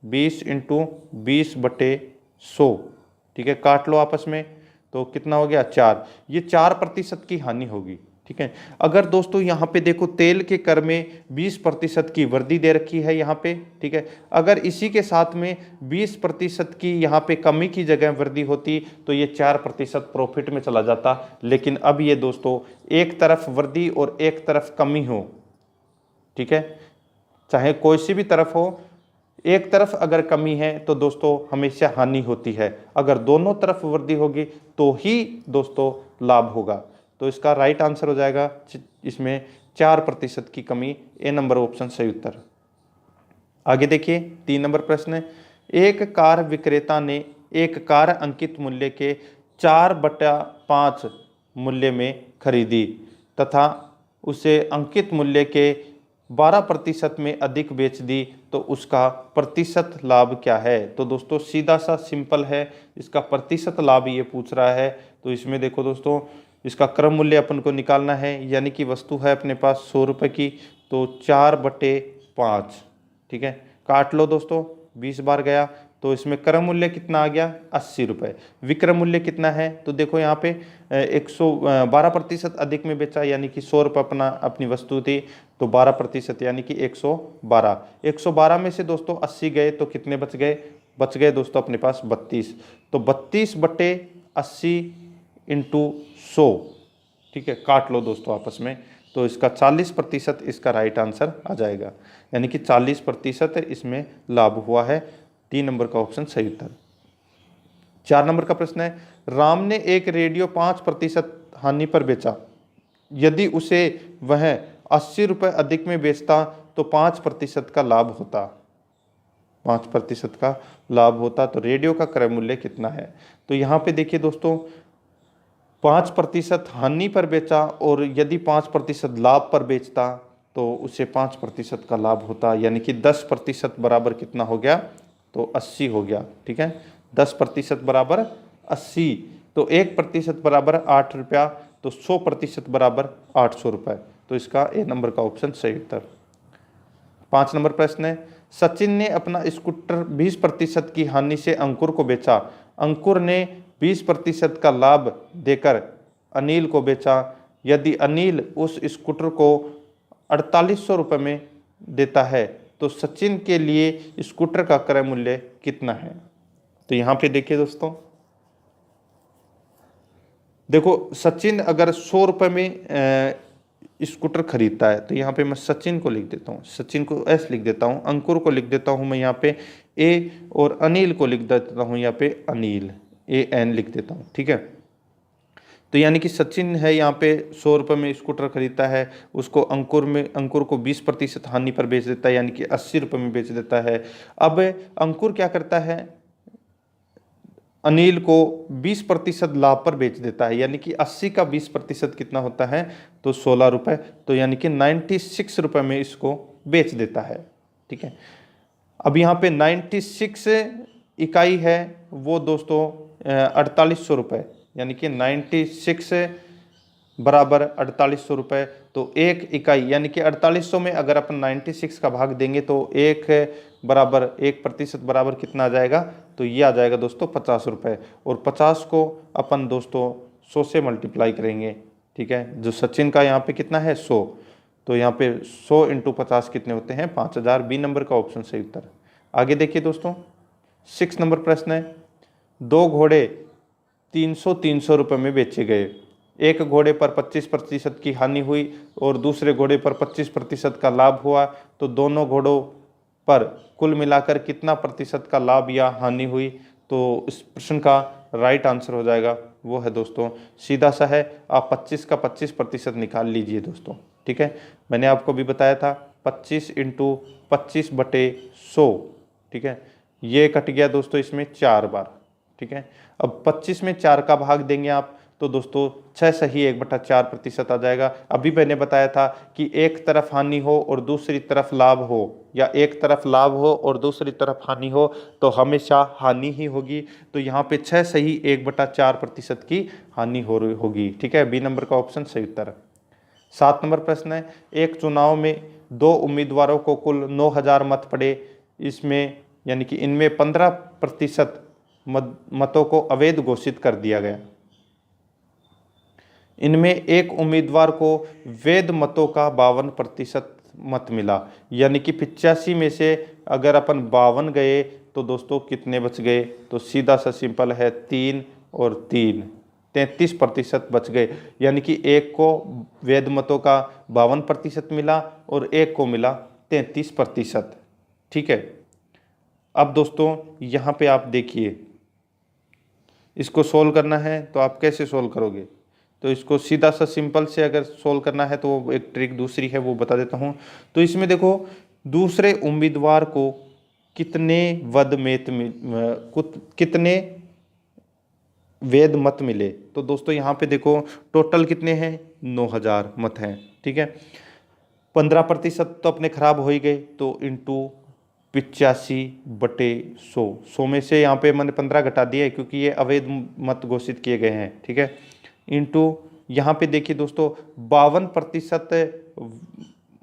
20 × 20/100, ठीक है, काट लो आपस में, तो कितना हो गया? 4। ये 4% की हानि होगी। ठीक है, अगर दोस्तों यहाँ पे देखो तेल के कर में 20% की वृद्धि दे रखी है यहाँ पे। ठीक है, अगर इसी के साथ में 20% की यहाँ पे कमी की जगह वृद्धि होती तो ये 4% प्रॉफिट में चला जाता। लेकिन अब ये दोस्तों एक तरफ वृद्धि और एक तरफ कमी हो, ठीक है, चाहे कोई सी भी तरफ हो, एक तरफ अगर कमी है तो दोस्तों हमेशा हानि होती है। अगर दोनों तरफ वृद्धि होगी तो ही दोस्तों लाभ होगा। तो इसका राइट आंसर हो जाएगा इसमें 4% की कमी, ए नंबर ऑप्शन सही उत्तर। आगे देखिए 3 नंबर प्रश्न है, एक कार विक्रेता ने एक कार अंकित मूल्य के 4/5 मूल्य में खरीदी तथा उसे अंकित मूल्य के 12% में अधिक बेच दी, तो उसका प्रतिशत लाभ क्या है? तो दोस्तों सीधा सा सिंपल है, इसका प्रतिशत लाभ ये पूछ रहा है। तो इसमें देखो दोस्तों, इसका क्रम मूल्य अपन को निकालना है, यानी कि वस्तु है अपने पास 100 रुपये की, तो 4/5, ठीक है, काट लो दोस्तों, 20 बार गया, तो इसमें क्रम मूल्य कितना आ गया? 80 रुपये। विक्रय मूल्य कितना है? तो देखो यहाँ पे 112% अधिक में बेचा, यानी कि 100 रुपये अपनी वस्तु थी, तो 12% यानी कि 112। 112 में से दोस्तों 80 गए तो कितने बच गए? बच गए दोस्तों अपने पास 32। तो 32/80 × 100, ठीक है, काट लो दोस्तों आपस में, तो इसका 40% इसका राइट आंसर आ जाएगा, यानी कि 40% इसमें लाभ हुआ है। 3 नंबर का ऑप्शन सही उत्तर। 4 नंबर का प्रश्न है, राम ने एक रेडियो 5% हानि पर बेचा। यदि उसे वह 80 रुपये अधिक में बेचता तो 5% का लाभ होता। 5% का लाभ होता तो रेडियो का क्रय मूल्य कितना है? तो यहाँ पे देखिए दोस्तों, 5% हानि पर बेचा और यदि 5% लाभ पर बेचता तो उसे 5% का लाभ होता, यानी कि 10% बराबर कितना हो गया? तो 80 हो गया। ठीक है, 10% बराबर 80, तो 1% बराबर 8 रुपया, तो 100% बराबर 800 रुपये। तो इसका ए नंबर का ऑप्शन सही उत्तर। 5 नंबर प्रश्न है, सचिन ने अपना स्कूटर 20% की हानि से अंकुर को बेचा। अंकुर ने 20% का लाभ देकर अनिल को बेचा। यदि अनिल उस स्कूटर को 4800 रुपये में देता है तो सचिन के लिए स्कूटर का क्रय मूल्य कितना है? तो यहाँ पे देखिए दोस्तों, देखो सचिन अगर 100 रुपये में स्कूटर खरीदता है, तो यहाँ पे मैं सचिन को लिख देता हूँ, सचिन को एस लिख देता हूँ, अंकुर को लिख देता हूँ मैं यहाँ पे ए, और अनिल को लिख देता हूँ यहाँ पे अनिल, AN लिख देता हूँ। ठीक है, तो यानी कि सचिन है यहाँ पे 100 रुपये में स्कूटर खरीदता है, उसको अंकुर को 20% हानि पर बेच देता है, यानी कि 80 रुपये में बेच देता है। अब अंकुर क्या करता है? अनिल को 20% लाभ पर बेच देता है, यानी कि 80 का 20% कितना होता है? तो 16 रुपये, तो यानी कि 96 रुपये में इसको बेच देता है। ठीक है, अब यहाँ पे 96 इकाई है वो दोस्तों 4800 रुपये, यानी कि 96 बराबर 4800 रुपये, तो 1 इकाई यानी कि 4800 में अगर अपन 96 का भाग देंगे तो 1 बराबर 1% बराबर कितना आ जाएगा? तो ये आ जाएगा दोस्तों 50 रुपये, और 50 को अपन दोस्तों 100 से मल्टीप्लाई करेंगे। ठीक है, जो सचिन का यहाँ पे कितना है? 100, तो यहाँ पे 100 × 50 कितने होते हैं? 5000। बी नंबर का ऑप्शन सही उत्तर। आगे देखिए दोस्तों, 6 नंबर प्रश्न है, 2 घोड़े 300 रुपये में बेचे गए। एक घोड़े पर 25% की हानि हुई और दूसरे घोड़े पर 25% का लाभ हुआ, तो दोनों घोड़ों पर कुल मिलाकर कितना प्रतिशत का लाभ या हानि हुई? तो इस प्रश्न का राइट आंसर हो जाएगा, वो है दोस्तों सीधा सा है, आप 25 का 25% निकाल लीजिए दोस्तों। ठीक है, मैंने आपको भी बताया था 25 × 25/100। ठीक है, ये कट गया दोस्तों इसमें 4 बार। ठीक है, अब 25 में 4 का भाग देंगे आप तो दोस्तों 6 सही 1/4% आ जाएगा। अभी मैंने बताया था कि एक तरफ हानि हो और दूसरी तरफ लाभ हो, या एक तरफ लाभ हो और दूसरी तरफ हानि हो, तो हमेशा हानि ही होगी। तो यहाँ पे 6 सही 1/4% की हानि होगी। ठीक है, बी नंबर का ऑप्शन सही उत्तर है। 7 नंबर प्रश्न है, एक चुनाव में 2 उम्मीदवारों को कुल 9,000 मत पड़े, इसमें यानी कि इनमें 15% मतों को अवैध घोषित कर दिया गया। इनमें एक उम्मीदवार को वैध मतों का 52% मत मिला, यानी कि 85 में से अगर अपन 52 गए तो दोस्तों कितने बच गए? तो सीधा सा सिंपल है 3 और 3, 33% बच गए। यानी कि एक को वैध मतों का 52% मिला और एक को मिला 33%। ठीक है, अब दोस्तों यहाँ पे आप देखिए, इसको सोल्व करना है तो आप कैसे सोल्व करोगे? तो इसको सीधा सा सिंपल से अगर सोल्व करना है तो एक ट्रिक दूसरी है, वो बता देता हूँ। तो इसमें देखो, दूसरे उम्मीदवार को कितने कितने वैध मत मिले? तो दोस्तों यहाँ पे देखो टोटल कितने हैं? 9,000 मत हैं। ठीक है, 15% तो अपने खराब हो ही गए, तो इंटू 85/100। 100 में से यहाँ पे मैंने 15 घटा दिया है क्योंकि ये अवैध मत घोषित किए गए हैं। ठीक है, इंटू यहाँ पे देखिए दोस्तों 52%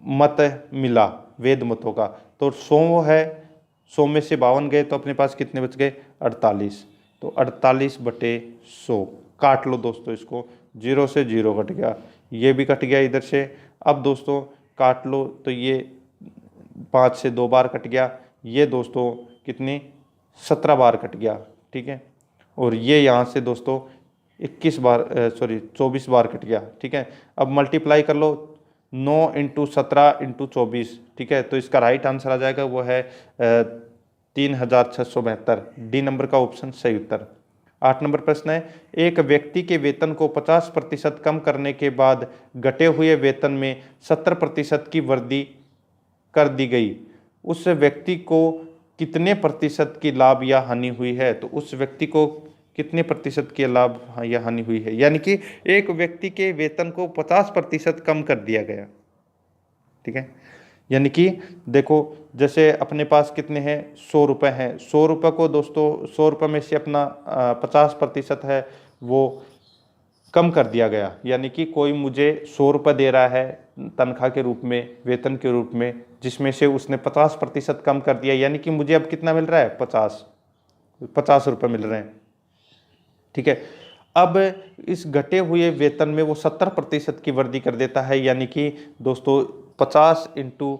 मत मिला वैध मतों का, तो 100 है, 100 में से 52 गए तो अपने पास कितने बच गए? 48। तो 48/100 काट लो दोस्तों, इसको 0 से 0 कट गया, ये भी कट गया इधर से। अब दोस्तों काट लो तो ये 5 से 2 बार कट गया, ये दोस्तों कितनी 17 बार कट गया। ठीक है, और ये यहाँ से दोस्तों 24 बार कट गया। ठीक है, अब मल्टीप्लाई कर लो 9 × 17 × 24। ठीक है, तो इसका राइट आंसर आ जाएगा, वो है 3672। डी नंबर का ऑप्शन सही उत्तर। 8 नंबर प्रश्न है, एक व्यक्ति के वेतन को 50% कम करने के बाद घटे हुए वेतन में 70% की वृद्धि कर दी गई, उस व्यक्ति को कितने प्रतिशत की लाभ या हानि हुई है? तो उस व्यक्ति को कितने प्रतिशत की लाभ या हानि हुई है? यानी कि एक व्यक्ति के वेतन को 50% कम कर दिया गया। ठीक है, यानी कि देखो जैसे अपने पास कितने हैं? 100 रुपये हैं। 100 रुपये को दोस्तों 100 रुपये में से अपना 50% है वो कम कर दिया गया। यानी कि कोई मुझे 100 रुपये दे रहा है तनख्वाह के रूप में, वेतन के रूप में, जिसमें से उसने 50% कम कर दिया, यानी कि मुझे अब कितना मिल रहा है? 50 रुपये मिल रहे हैं। ठीक है, अब इस घटे हुए वेतन में वो 70% की वृद्धि कर देता है, यानी कि दोस्तों 50 ×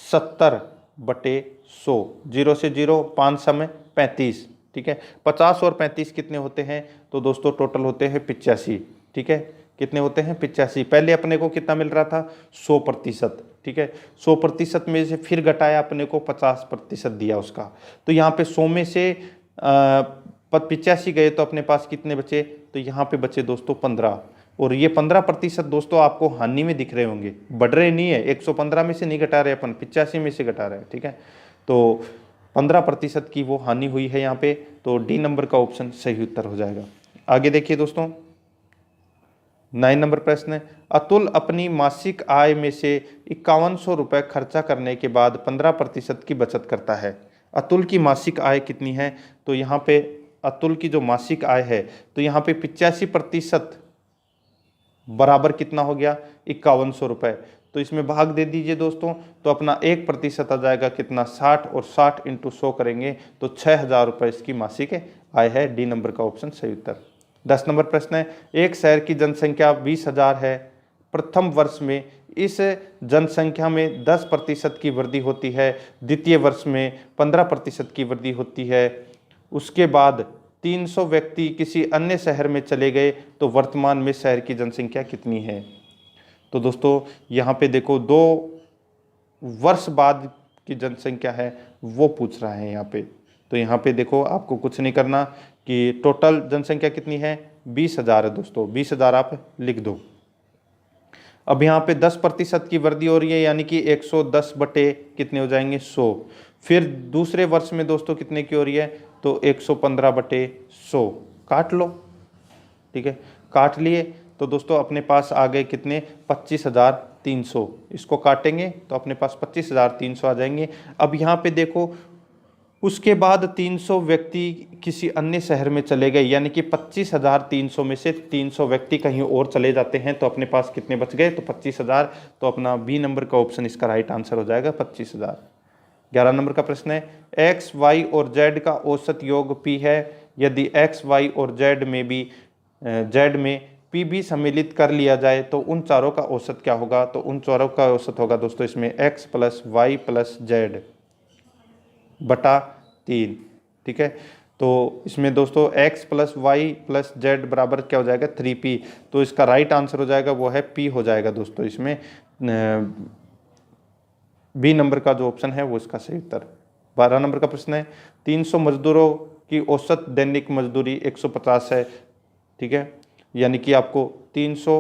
70/100, 0 से 0, 5 समय 35। ठीक है, 50 और 35 कितने होते हैं? तो दोस्तों टोटल होते हैं 85। ठीक है, कितने होते हैं? 85। पहले अपने को कितना मिल रहा था? 100%। ठीक है, 100% में से फिर घटाया, अपने को 50% दिया उसका। तो यहाँ पे 100 में से 85 गए तो अपने पास कितने बचे? तो यहाँ पे बचे दोस्तों 15, और ये 15% दोस्तों आपको हानि में दिख रहे होंगे, बढ़ रहे नहीं है। 115 में से नहीं घटा रहे अपन, 85 में से घटा रहे हैं। ठीक है, तो 15% की वो हानि हुई है यहाँ पे, तो डी नंबर का ऑप्शन सही उत्तर हो जाएगा। आगे देखिए दोस्तों, 9 नंबर प्रश्न है, अतुल अपनी मासिक आय में से 5100 रुपये खर्चा करने के बाद 15% की बचत करता है। अतुल की मासिक आय कितनी है? तो यहाँ पे अतुल की जो मासिक आय है, तो यहाँ पे 85% बराबर कितना हो गया? 5100 रुपये। तो इसमें भाग दे दीजिए दोस्तों, तो अपना 1% आ जाएगा कितना? 60, और 60 × 100 करेंगे तो 6000 रुपये इसकी मासिक आय है। डी नंबर का ऑप्शन सही उत्तर। 10 नंबर प्रश्न है, एक शहर की जनसंख्या 20,000 है। प्रथम वर्ष में इस जनसंख्या में 10% की वृद्धि होती है, द्वितीय वर्ष में 15% की वृद्धि होती है, उसके बाद 300 व्यक्ति किसी अन्य शहर में चले गए, तो वर्तमान में शहर की जनसंख्या कितनी है? तो दोस्तों यहाँ पे देखो 2 वर्ष बाद की जनसंख्या है वो पूछ रहा है यहाँ पे। तो यहाँ पे देखो आपको कुछ नहीं करना कि टोटल जनसंख्या कितनी है? 20,000 है दोस्तों, 20,000 आप लिख दो। अब यहाँ पे 10% की वृद्धि हो रही है, यानी कि 110 बटे कितने हो जाएंगे? 100। फिर दूसरे वर्ष में दोस्तों कितने की हो रही है? तो 115/100 काट लो। ठीक है, काट लिए तो दोस्तों अपने पास आ गए कितने 25,300। इसको काटेंगे तो अपने पास 25,300 आ जाएंगे। अब यहाँ पे देखो उसके बाद 300 व्यक्ति किसी अन्य शहर में चले गए, यानी कि 25,300 में से 300 व्यक्ति कहीं और चले जाते हैं तो अपने पास कितने बच गए, तो 25,000। तो अपना बी नंबर का ऑप्शन इसका राइट आंसर हो जाएगा 25,000। 11 नंबर का प्रश्न है, एक्स वाई और जेड का औसत योग पी है। यदि एक्स वाई और जेड में पी भी सम्मिलित कर लिया जाए तो उन चारों का औसत क्या होगा। तो उन चारों का औसत होगा दोस्तों इसमें x plus y plus z बटा 3। ठीक है, तो इसमें दोस्तों x plus y plus z बराबर क्या हो जाएगा 3p। तो इसका राइट आंसर हो जाएगा वो है p हो जाएगा दोस्तों। इसमें बी नंबर का जो ऑप्शन है वो इसका सही उत्तर। 12 नंबर का प्रश्न है, 300 मजदूरों की औसत दैनिक मजदूरी 150 है। ठीक है, यानी कि आपको 300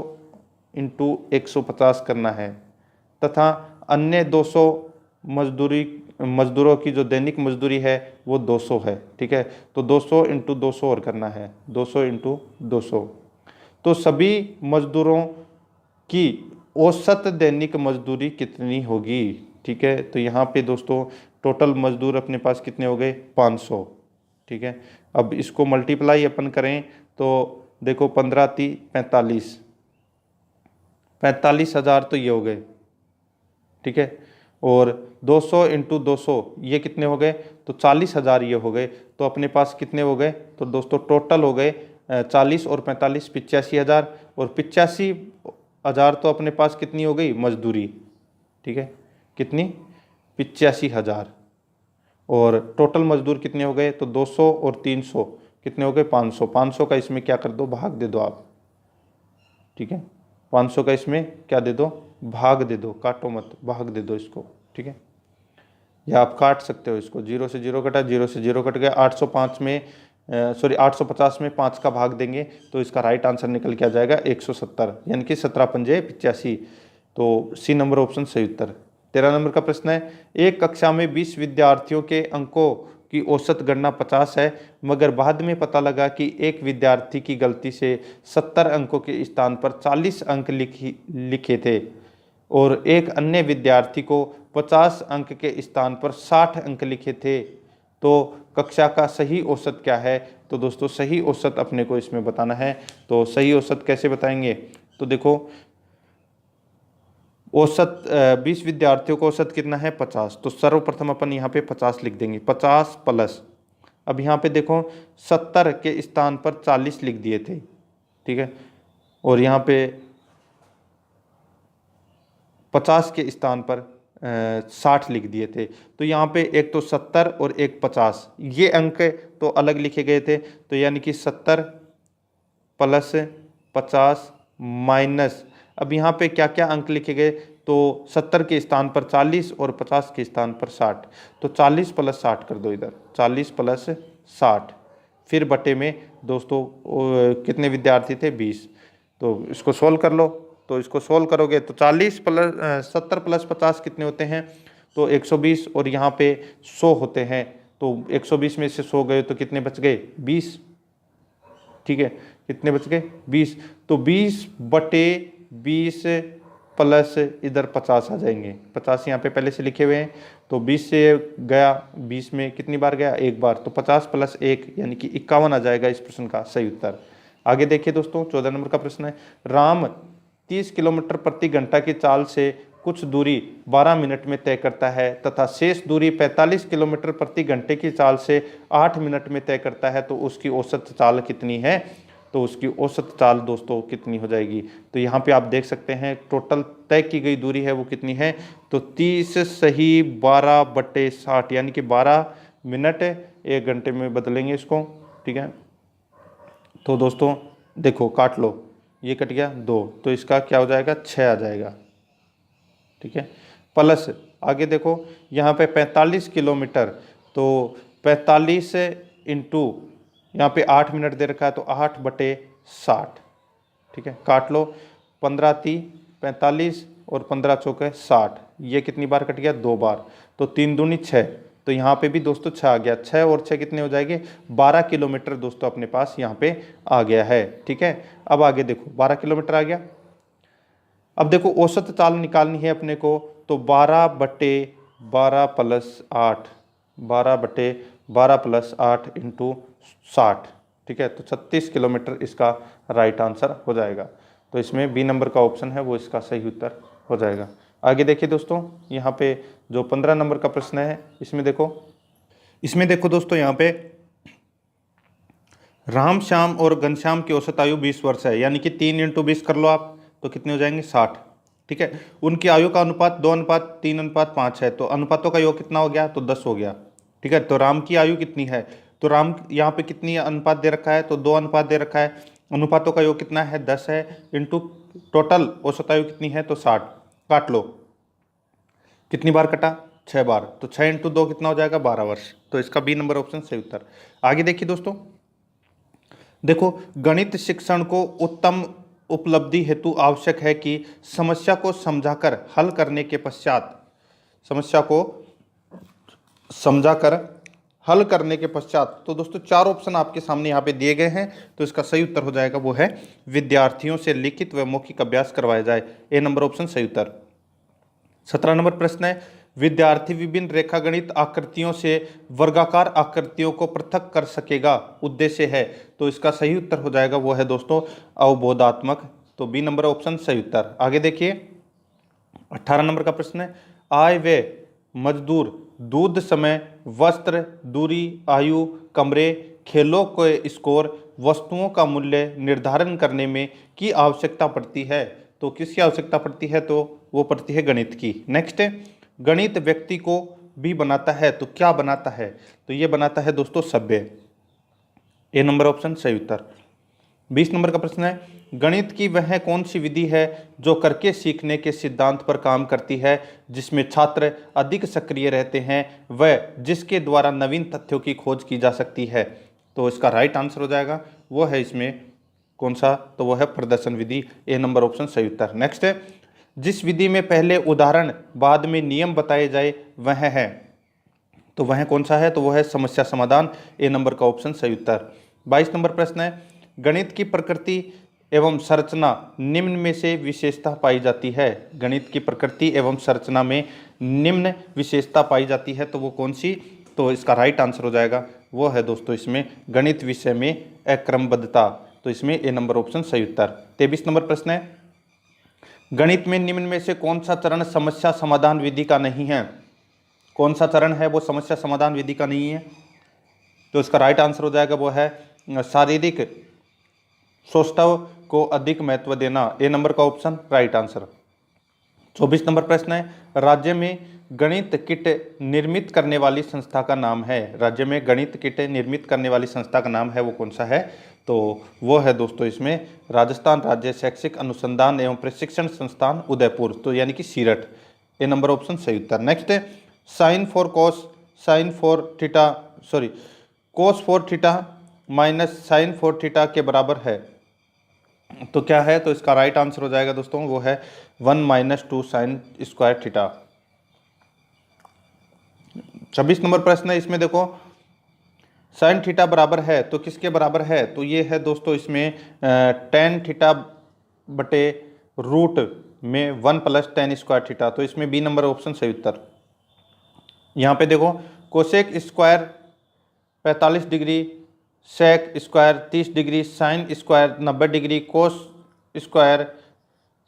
इंटू 150 करना है तथा अन्य 200 मजदूरों की जो दैनिक मजदूरी है वो 200 है। ठीक है, तो 200 इंटू 200 और करना है, 200 इंटू 200। तो सभी मजदूरों की औसत दैनिक मजदूरी कितनी होगी। ठीक है, तो यहाँ पे दोस्तों टोटल मजदूर अपने पास कितने हो गए 500। ठीक है, अब इसको मल्टीप्लाई अपन करें तो देखो 15 × 3 = 45,000 तो ये हो गए। ठीक है, और 200 इंटू 200 ये कितने हो गए, तो 40,000 ये हो गए। तो अपने पास कितने हो गए, तो दोस्तों टोटल हो गए 40 और 45 85,000, और 85,000 तो अपने पास कितनी हो गई मजदूरी। ठीक है, कितनी 85,000, और टोटल मजदूर कितने हो गए, तो 200 और 300 कितने हो गए 500। 500 का इसमें क्या कर दो, भाग दे दो आप। ठीक है, 500 का इसमें क्या दे दो, भाग दे दो, काटो मत, भाग दे दो इसको। ठीक है, या आप काट सकते हो इसको, 0 से 0 कटा, 0 से 0 कट गया। 805 में 850 में 5 का भाग देंगे तो इसका राइट आंसर निकल के आ जाएगा 170, यानी कि 17 × 5 = 85। तो सी नंबर ऑप्शन सही उत्तर। 13 नंबर का प्रश्न है, एक कक्षा में 20 विद्यार्थियों के अंकों की औसत गणना 50 है, मगर बाद में पता लगा कि एक विद्यार्थी की गलती से 70 अंकों के स्थान पर 40 अंक लिखे थे और एक अन्य विद्यार्थी को 50 अंक के स्थान पर 60 अंक लिखे थे, तो कक्षा का सही औसत क्या है। तो दोस्तों सही औसत अपने को इसमें बताना है। तो सही औसत कैसे बताएंगे, तो देखो औसत 20 विद्यार्थियों को औसत कितना है 50, तो सर्वप्रथम अपन यहाँ पे 50 लिख देंगे, 50 प्लस, अब यहाँ पे देखो 70 के स्थान पर 40 लिख दिए थे। ठीक है, और यहाँ पे 50 के स्थान पर 60 लिख दिए थे, तो यहाँ पे एक तो 70 और एक 50, ये अंक तो अलग लिखे गए थे, तो यानी कि 70 प्लस 50 माइनस, अब यहाँ पे क्या क्या अंक लिखे गए, तो 70 के स्थान पर 40 और 50 के स्थान पर 60, तो 40 प्लस 60 कर दो इधर, 40 प्लस 60, फिर बटे में दोस्तों कितने विद्यार्थी थे 20, तो इसको सोल्व कर लो। तो इसको सोल्व करोगे तो 70 प्लस 50 कितने होते हैं, तो 120, और यहाँ पे 100 होते हैं, तो 120 में से 100 गए तो कितने बच गए 20। ठीक है, कितने बच गए 20, तो 20 बटे 20 प्लस इधर 50 आ जाएंगे, 50 यहाँ पे पहले से लिखे हुए हैं, तो 20 से गया 20 में कितनी बार गया, एक बार, तो 50 प्लस 1 यानी कि 51 आ जाएगा इस प्रश्न का सही उत्तर। आगे देखिए दोस्तों 14 नंबर का प्रश्न है, राम 30 किलोमीटर प्रति घंटा की चाल से कुछ दूरी 12 मिनट में तय करता है तथा शेष दूरी 45 किलोमीटर प्रति घंटे की चाल से 8 मिनट में तय करता है, तो उसकी औसत चाल कितनी है। तो उसकी औसत चाल दोस्तों कितनी हो जाएगी, तो यहाँ पे आप देख सकते हैं टोटल तय की गई दूरी है वो कितनी है, तो 30 सही 12 बटे 60, यानी कि 12 मिनट 1 घंटे में बदलेंगे इसको। ठीक है, तो दोस्तों देखो काट लो, ये कट गया 2, तो इसका क्या हो जाएगा 6 आ जाएगा। ठीक है, प्लस आगे देखो यहाँ पे 45 किलोमीटर, तो 45 इंटू यहाँ पे 8 मिनट दे रखा है, तो 8 बटे 60। ठीक है, काट लो, 15 × 3 = 45 और 15 × 4 = 60, ये कितनी बार कट गया 2 बार, तो 3 दूनी 6, तो यहाँ पे भी दोस्तों 6 आ गया, 6 और 6 कितने हो जाएंगे, 12 किलोमीटर दोस्तों अपने पास यहाँ पे आ गया है। ठीक है, अब आगे देखो 12 किलोमीटर आ गया। अब देखो औसत चाल निकालनी है अपने को, तो 12/12 + 8, 12/12 + 8 × 60। ठीक है, तो 36 किलोमीटर इसका राइट आंसर हो जाएगा। तो इसमें बी नंबर का ऑप्शन है वो इसका सही उत्तर हो जाएगा। आगे देखिए दोस्तों, यहाँ पे जो 15 नंबर का प्रश्न है इसमें देखो दोस्तों, यहाँ पे राम श्याम और घनश्याम की औसत आयु 20 वर्ष है, यानी कि 3 × 20 कर लो आप, तो कितने हो जाएंगे, 60। ठीक है, उनकी आयु का अनुपात 2:3:5 है, तो अनुपातों का योग कितना हो गया, तो 10 हो गया। ठीक है, तो राम की आयु कितनी है, तो राम यहाँ पे कितनी अनुपात दे रखा है, तो 2 अनुपात दे रखा है, अनुपातों का योग कितना है, 10 है, इंटू टोटल औसत आयु कितनी है, तो 60। काट लो, कितनी बार कटा, 6 बार, तो 6 × 2 कितना हो जाएगा, 12 वर्ष। तो इसका बी नंबर ऑप्शन सही उत्तर। आगे देखिए दोस्तों, देखो गणित शिक्षण को उत्तम उपलब्धि हेतु आवश्यक है कि समस्या को समझाकर हल करने के पश्चात, तो दोस्तों 4 ऑप्शन आपके सामने यहाँ पे दिए गए हैं, तो इसका सही उत्तर हो जाएगा वो है विद्यार्थियों से लिखित व मौखिक अभ्यास करवाया जाए, ए नंबर ऑप्शन सही उत्तर। 17 नंबर प्रश्न है, विद्यार्थी विभिन्न रेखागणित आकृतियों से वर्गाकार आकृतियों को पृथक कर सकेगा, उद्देश्य है, तो इसका सही उत्तर हो जाएगा वो है दोस्तों अवबोधात्मक, तो बी नंबर ऑप्शन सही उत्तर। आगे देखिए 18 नंबर का प्रश्न है, आय व मजदूर, दूध, समय, वस्त्र, दूरी, आयु, कमरे, खेलों के स्कोर, वस्तुओं का मूल्य निर्धारण करने में की आवश्यकता पड़ती है, तो किसकी आवश्यकता पड़ती है, तो वो पड़ती है गणित की। नेक्स्ट है, गणित व्यक्ति को भी बनाता है, तो क्या बनाता है, तो ये बनाता है दोस्तों सभ्य, ए नंबर ऑप्शन सही उत्तर। 20 नंबर का प्रश्न है, गणित की वह कौन सी विधि है जो करके सीखने के सिद्धांत पर काम करती है, जिसमें छात्र अधिक सक्रिय रहते हैं व जिसके द्वारा नवीन तथ्यों की खोज की जा सकती है, तो इसका राइट आंसर हो जाएगा वो है इसमें कौन सा, तो वो है प्रदर्शन विधि, ए नंबर ऑप्शन सही उत्तर। नेक्स्ट है, जिस विधि में पहले उदाहरण बाद में नियम बताए जाए वह है, तो वह कौन सा है, तो वो है समस्या समाधान, ए नंबर का ऑप्शन सही उत्तर। 22 नंबर प्रश्न है, गणित की प्रकृति एवं संरचना निम्न में से विशेषता पाई जाती है, गणित की प्रकृति एवं संरचना में निम्न विशेषता पाई जाती है, तो वो कौन सी, तो इसका राइट आंसर हो जाएगा वो है दोस्तों इसमें गणित विषय में अक्रमबद्धता, तो इसमें ए नंबर ऑप्शन सही उत्तर। 23 नंबर प्रश्न है, गणित में निम्न में से कौन सा चरण समस्या समाधान विधि का नहीं है, कौन सा चरण है वो समस्या समाधान विधि का नहीं है, तो इसका राइट आंसर हो जाएगा वो है शारीरिक सौष्ठव को अधिक महत्व देना, ए नंबर का ऑप्शन राइट आंसर। 24 नंबर प्रश्न है, राज्य में गणित किट निर्मित करने वाली संस्था का नाम है, राज्य में गणित किट निर्मित करने वाली संस्था का नाम है वो कौन सा है, तो वो है दोस्तों इसमें राजस्थान राज्य शैक्षिक अनुसंधान एवं प्रशिक्षण संस्थान उदयपुर, तो यानी कि सीरट, ए नंबर ऑप्शन सही उत्तर। नेक्स्ट है, cos four theta minus sine four theta के बराबर है, तो क्या है, तो इसका राइट आंसर हो जाएगा दोस्तों वो है 1 - 2 साइन स्क्वायर थीटा। 26 नंबर प्रश्न है, इसमें देखो साइन थीटा बराबर है तो किसके बराबर है, तो ये है दोस्तों इसमें टेन थीटा बटे रूट में 1 + tan स्क्वायर थीटा, तो इसमें बी नंबर ऑप्शन सही उत्तर। यहाँ पे देखो cosec square 45 degree, sec square 30 degree, sine square 90 degree, cos square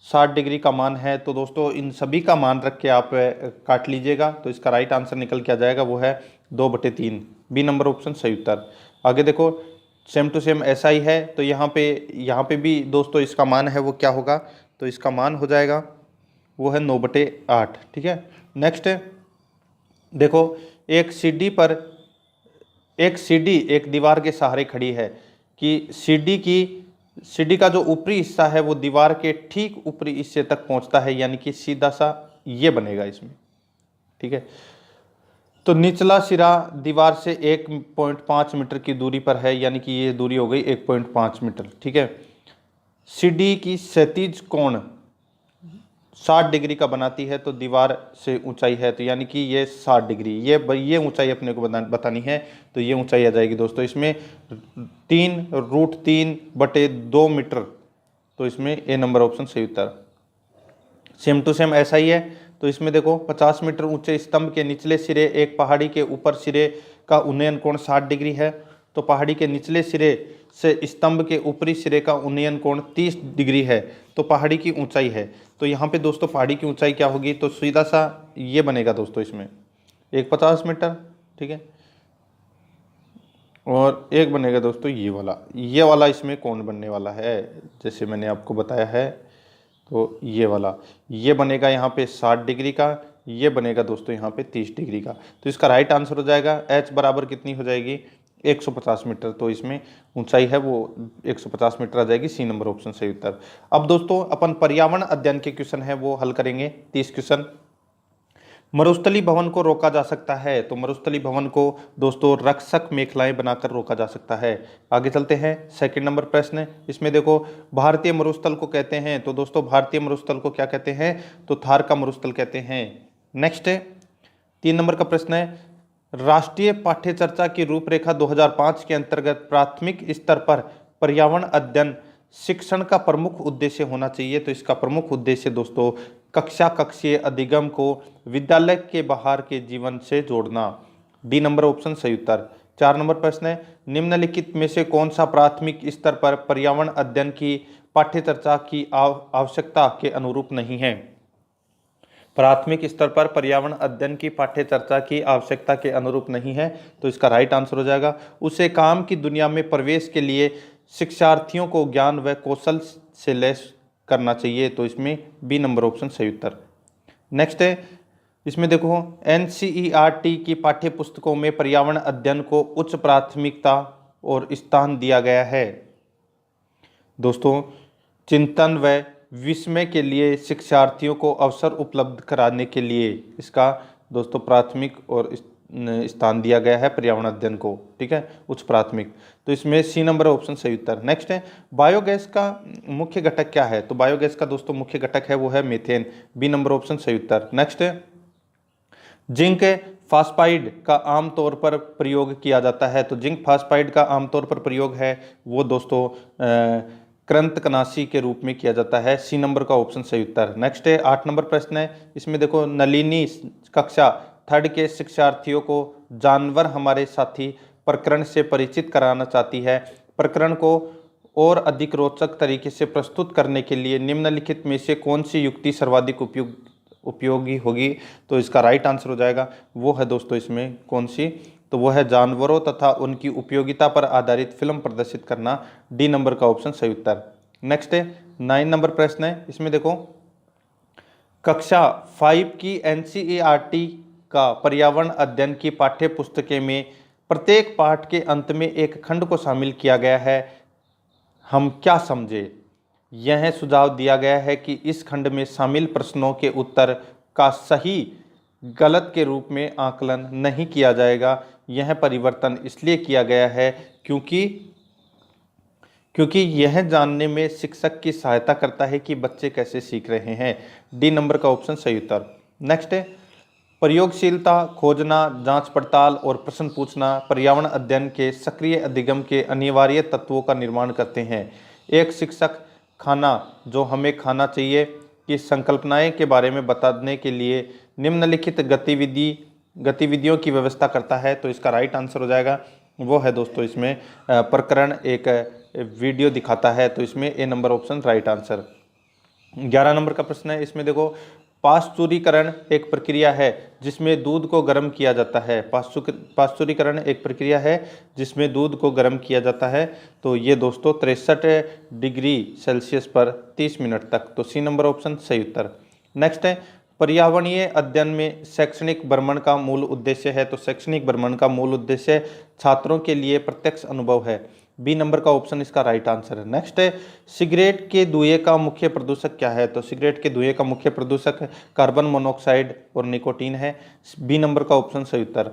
60 degree का मान है, तो दोस्तों इन सभी का मान रख के आप काट लीजिएगा, तो इसका राइट आंसर निकल के आ जाएगा वो है 2/3, बी नंबर ऑप्शन सही उत्तर। आगे देखो सेम टू सेम ऐसा ही है, तो यहाँ पे भी दोस्तों इसका मान है वो क्या होगा, तो इसका मान हो जाएगा वो है 9/8। ठीक है, नेक्स्ट देखो एक सीढ़ी एक दीवार के सहारे खड़ी है कि सीढ़ी का जो ऊपरी हिस्सा है वो दीवार के ठीक ऊपरी हिस्से तक पहुंचता है, यानी कि सीधा सा ये बनेगा इसमें। ठीक है, तो निचला सिरा दीवार से 1.5 मीटर की दूरी पर है, यानी कि ये दूरी हो गई 1.5 मीटर। ठीक है, सीढ़ी की क्षैतिज कोण 60 डिग्री का बनाती है तो दीवार से ऊंचाई है, तो यानी कि ये 60 डिग्री, ये ऊंचाई अपने को बतानी है। तो ये ऊंचाई आ जाएगी दोस्तों इसमें 3√3/2 मीटर। तो इसमें ए नंबर ऑप्शन सही उत्तर। सेम टू सेम ऐसा ही है। तो इसमें देखो 50 मीटर ऊंचे स्तंभ के निचले सिरे एक पहाड़ी के ऊपर सिरे का उन्नयन कोण 60 डिग्री है। तो पहाड़ी के निचले सिरे से स्तंभ के ऊपरी सिरे का उन्नयन कोण 30 डिग्री है। तो पहाड़ी की ऊंचाई है, तो यहाँ पे दोस्तों पहाड़ी की ऊंचाई क्या होगी, तो सीधा सा ये बनेगा दोस्तों इसमें एक 50 मीटर, ठीक है, और एक बनेगा दोस्तों ये वाला इसमें कोण बनने वाला है, जैसे मैंने आपको बताया है। तो ये बनेगा यहाँ पे 60 डिग्री का, ये बनेगा दोस्तों यहाँ पे 30 डिग्री का। तो इसका राइट आंसर हो जाएगा h बराबर कितनी हो जाएगी, 150 मीटर। तो इसमें ऊंचाई है वो 150 मीटर आ जाएगी, सी नंबर ऑप्शन सही उत्तर। अब दोस्तों अपन पर्यावरण अध्ययन के क्वेश्चन है वो हल करेंगे। 30 क्वेश्चन। मरुस्थली भवन को रोका जा सकता है, तो मरुस्थली भवन को दोस्तों रक्षक मेखलाएं बनाकर रोका जा सकता है। आगे चलते हैं, सेकंड नंबर प्रश्न। इसमें देखो भारतीय मरुस्थल को कहते हैं, तो दोस्तों भारतीय मरुस्थल को क्या कहते हैं, तो थार का मरुस्थल कहते हैं। नेक्स्ट 3 नंबर का प्रश्न है, राष्ट्रीय पाठ्यचर्या की रूपरेखा 2005 के अंतर्गत प्राथमिक स्तर पर पर्यावरण अध्ययन शिक्षण का प्रमुख उद्देश्य होना चाहिए। तो इसका प्रमुख उद्देश्य दोस्तों कक्षीय अधिगम को विद्यालय के बाहर के जीवन से जोड़ना। डी नंबर ऑप्शन सही उत्तर। 4 नंबर प्रश्न है, निम्नलिखित में से कौन सा प्राथमिक स्तर पर पर्यावरण अध्ययन की पाठ्यचर्या की आवश्यकता के अनुरूप नहीं है। प्राथमिक स्तर पर पर्यावरण अध्ययन की पाठ्यचर्या की आवश्यकता के अनुरूप नहीं है, तो इसका राइट आंसर हो जाएगा उसे काम की दुनिया में प्रवेश के लिए शिक्षार्थियों को ज्ञान व कौशल से लैस करना चाहिए। तो इसमें बी नंबर ऑप्शन सही उत्तर। नेक्स्ट है, इसमें देखो एनसीईआरटी की पाठ्य पुस्तकों में पर्यावरण अध्ययन को उच्च प्राथमिकता और स्थान दिया गया है। दोस्तों चिंतन व विस्मय के लिए शिक्षार्थियों को अवसर उपलब्ध कराने के लिए इसका दोस्तों प्राथमिक और स्थान दिया गया है पर्यावरण अध्ययन को, ठीक है, उच्च प्राथमिक। तो इसमें सी नंबर ऑप्शन सही उत्तर। नेक्स्ट है, बायोगैस का मुख्य घटक क्या है, तो बायोगैस का दोस्तों मुख्य घटक है वो है मीथेन, बी नंबर ऑप्शन सही उत्तर। नेक्स्ट है, जिंक फास्फाइड का आमतौर पर प्रयोग किया जाता है, तो जिंक फास्फाइड का आमतौर पर प्रयोग है वो दोस्तों कृंतकनाशी के रूप में किया जाता है, सी नंबर का ऑप्शन सही उत्तर। नेक्स्ट है 8 नंबर प्रश्न है, इसमें देखो नलिनी कक्षा 3rd के शिक्षार्थियों को जानवर हमारे साथी प्रकरण से परिचित कराना चाहती है। प्रकरण को और अधिक रोचक तरीके से प्रस्तुत करने के लिए निम्नलिखित में से कौन सी युक्ति सर्वाधिक उपयोगी होगी, तो इसका राइट आंसर हो जाएगा वो है दोस्तों इसमें कौन सी, तो वो है जानवरों तथा उनकी उपयोगिता पर आधारित फिल्म प्रदर्शित करना, डी नंबर का ऑप्शन सही उत्तर। नेक्स्ट है 9 नंबर प्रश्न है, इसमें देखो कक्षा 5 की एनसीईआरटी का पर्यावरण अध्ययन की पाठ्य पुस्तकें में प्रत्येक पाठ के अंत में एक खंड को शामिल किया गया है, हम क्या समझे। यह सुझाव दिया गया है कि इस खंड में शामिल प्रश्नों के उत्तर का सही गलत के रूप में आकलन नहीं किया जाएगा। यह परिवर्तन इसलिए किया गया है क्योंकि यह जानने में शिक्षक की सहायता करता है कि बच्चे कैसे सीख रहे हैं, डी नंबर का ऑप्शन सही उत्तर। नेक्स्ट है, प्रयोगशीलता, खोजना, जांच पड़ताल और प्रश्न पूछना पर्यावरण अध्ययन के सक्रिय अधिगम के अनिवार्य तत्वों का निर्माण करते हैं। एक शिक्षक खाना जो हमें खाना चाहिए की संकल्पनाएं के बारे में बताने के लिए निम्नलिखित गतिविधियों की व्यवस्था करता है, तो इसका राइट आंसर हो जाएगा वो है दोस्तों इसमें प्रकरण एक वीडियो दिखाता है, तो इसमें A number option right answer. 11 number का प्रश्न है, इसमें देखो पाश्चुरीकरण एक प्रक्रिया है जिसमें दूध को गर्म किया जाता है। पाश्चुरीकरण एक प्रक्रिया है जिसमें दूध को गर्म किया जाता है, तो ये दोस्तों 63 डिग्री सेल्सियस पर 30 मिनट तक, तो सी नंबर ऑप्शन सही उत्तर। नेक्स्ट है, पर्यावरणीय अध्ययन में शैक्षणिक भ्रमण का मूल उद्देश्य है, तो शैक्षणिक भ्रमण का मूल उद्देश्य छात्रों के लिए प्रत्यक्ष अनुभव है, बी नंबर का ऑप्शन इसका राइट आंसर है। नेक्स्ट है, सिगरेट के धुएं का मुख्य प्रदूषक क्या है, तो सिगरेट के धुएं का मुख्य प्रदूषक कार्बन मोनोऑक्साइड और निकोटीन है, बी नंबर का ऑप्शन सही उत्तर।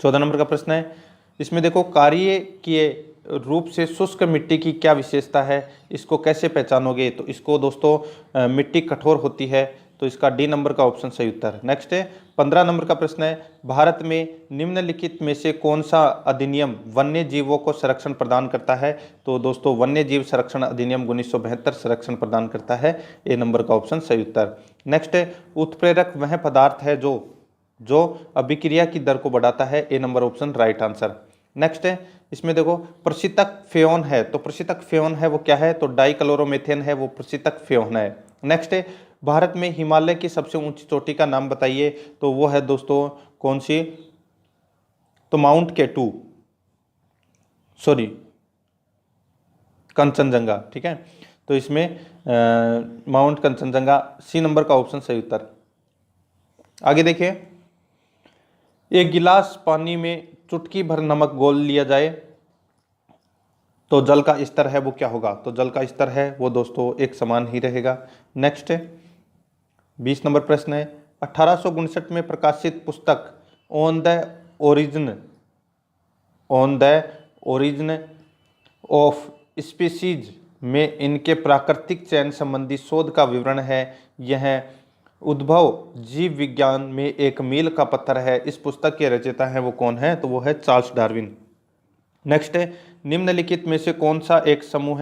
14 नंबर का प्रश्न है, इसमें देखो कार्य किए रूप से शुष्क मिट्टी की क्या विशेषता है, इसको कैसे पहचानोगे? तो इसको दोस्तों मिट्टी कठोर होती है, तो इसका डी नंबर का ऑप्शन सही उत्तर। नेक्स्ट है 15 नंबर का प्रश्न है, भारत में निम्नलिखित में से कौन सा अधिनियम वन्य जीवों को संरक्षण प्रदान करता है? तो दोस्तों वन्य जीव संरक्षण अधिनियम 1972 संरक्षण प्रदान करता है, ए नंबर का ऑप्शन सही उत्तर। नेक्स्ट है उत्प्रेरक वह पदार्थ है जो अभिक्रिया की दर को बढ़ाता है, A number option right answer. Next है इसमें देखो प्रशीतक फ्योन है, तो प्रशीतक फ्योन है वो क्या है? तो डाइक्लोरोमेथेन है वो प्रशीतक फ्योन है। नेक्स्ट है भारत में हिमालय की सबसे ऊंची चोटी का नाम बताइए, तो वो है दोस्तों कौन सी? तो माउंट केटू, सॉरी कंचनजंगा, ठीक है। तो इसमें माउंट कंचनजंगा, सी नंबर का ऑप्शन सही उत्तर। आगे देखिए, एक गिलास पानी में चुटकी भर नमक घोल लिया जाए तो जल का स्तर है वो क्या होगा? तो जल का स्तर है वो दोस्तों एक समान ही रहेगा। नेक्स्ट है 20 नंबर प्रश्न है, 1859 में प्रकाशित पुस्तक on the origin of species में इनके प्राकृतिक चयन संबंधी शोध का विवरण है। यह उद्भव जीव विज्ञान में एक मील का पत्थर है। इस पुस्तक के रचयिता हैं वो कौन है? तो वो है चार्ल्स डार्विन। नेक्स्ट है निम्नलिखित में से कौन सा एक समूह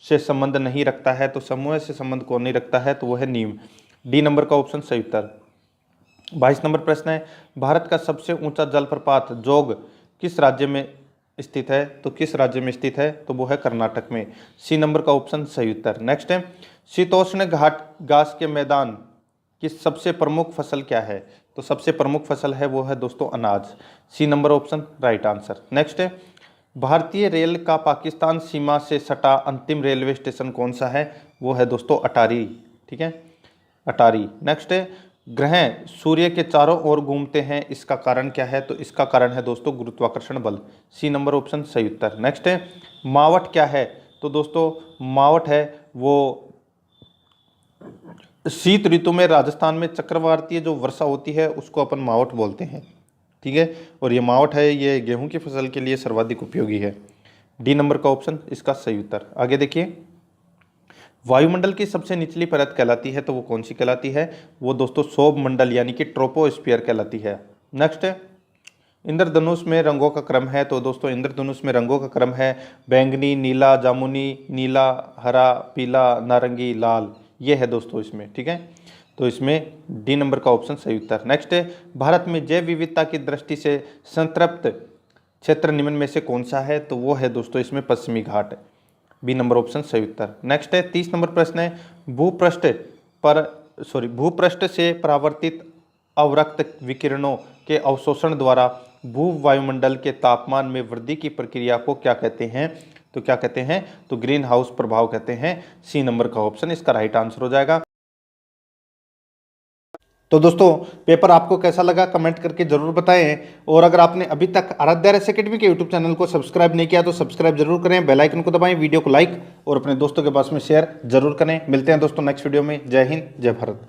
से संबंध नहीं रखता है? तो समूह से संबंध कौन नहीं रखता है? तो वो है नीम, डी नंबर का ऑप्शन सही उत्तर। 22 नंबर प्रश्न है, भारत का सबसे ऊंचा जलप्रपात जोग किस राज्य में स्थित है? तो किस राज्य में स्थित है? तो वो है कर्नाटक में, सी नंबर का ऑप्शन सही उत्तर। नेक्स्ट है शीतोष्ण घाट घास के मैदान की सबसे प्रमुख फसल क्या है? तो सबसे प्रमुख फसल है वो है दोस्तों अनाज, C number option right answer. Next है भारतीय रेल का पाकिस्तान सीमा से सटा अंतिम रेलवे स्टेशन कौन सा है? वो है दोस्तों अटारी, ठीक है, अटारी। नेक्स्ट है ग्रह सूर्य के चारों ओर घूमते हैं, इसका कारण क्या है? तो इसका कारण है दोस्तों गुरुत्वाकर्षण बल, सी नंबर ऑप्शन सही उत्तर। नेक्स्ट है मावट क्या है? तो दोस्तों मावट है वो शीत ऋतु में राजस्थान में चक्रवातीय जो वर्षा होती है उसको अपन मावट बोलते हैं, ठीक है। और ये मावट है ये गेहूं की फसल के लिए सर्वाधिक उपयोगी है, डी नंबर का ऑप्शन इसका सही उत्तर। आगे देखिए, वायुमंडल की सबसे निचली परत कहलाती है, तो वो कौन सी कहलाती है? वो दोस्तों सौभ मंडल यानी कि ट्रोपोस्फियर कहलाती है। नेक्स्ट है इंद्रधनुष में रंगों का क्रम है, तो दोस्तों इंद्रधनुष में रंगों का क्रम है बैंगनी, नीला, जामुनी, नीला, हरा, पीला, नारंगी, लाल, ये है दोस्तों इसमें, ठीक है। तो इसमें डी नंबर का ऑप्शन सही उत्तर। नेक्स्ट है भारत में जैव विविधता की दृष्टि से संतृप्त क्षेत्र निम्न में से कौन सा है? तो वो है दोस्तों इसमें पश्चिमी घाट, बी नंबर ऑप्शन सही उत्तर। नेक्स्ट है 30 नंबर प्रश्न है भूपृष्ठ से परावर्तित अवरक्त विकिरणों के अवशोषण द्वारा भू वायुमंडल के तापमान में वृद्धि की प्रक्रिया को क्या कहते हैं? तो क्या कहते हैं? तो ग्रीन हाउस प्रभाव कहते हैं, सी नंबर का ऑप्शन इसका राइट आंसर हो जाएगा। तो दोस्तों पेपर आपको कैसा लगा कमेंट करके जरूर बताएं, और अगर आपने अभी तक आराध्या आरएस एकेडमी के यूट्यूब चैनल को सब्सक्राइब नहीं किया तो सब्सक्राइब जरूर करें, बेल आइकन को दबाएं, वीडियो को लाइक और अपने दोस्तों के पास में शेयर जरूर करें। मिलते हैं दोस्तों नेक्स्ट वीडियो में। जय हिंद, जय भारत।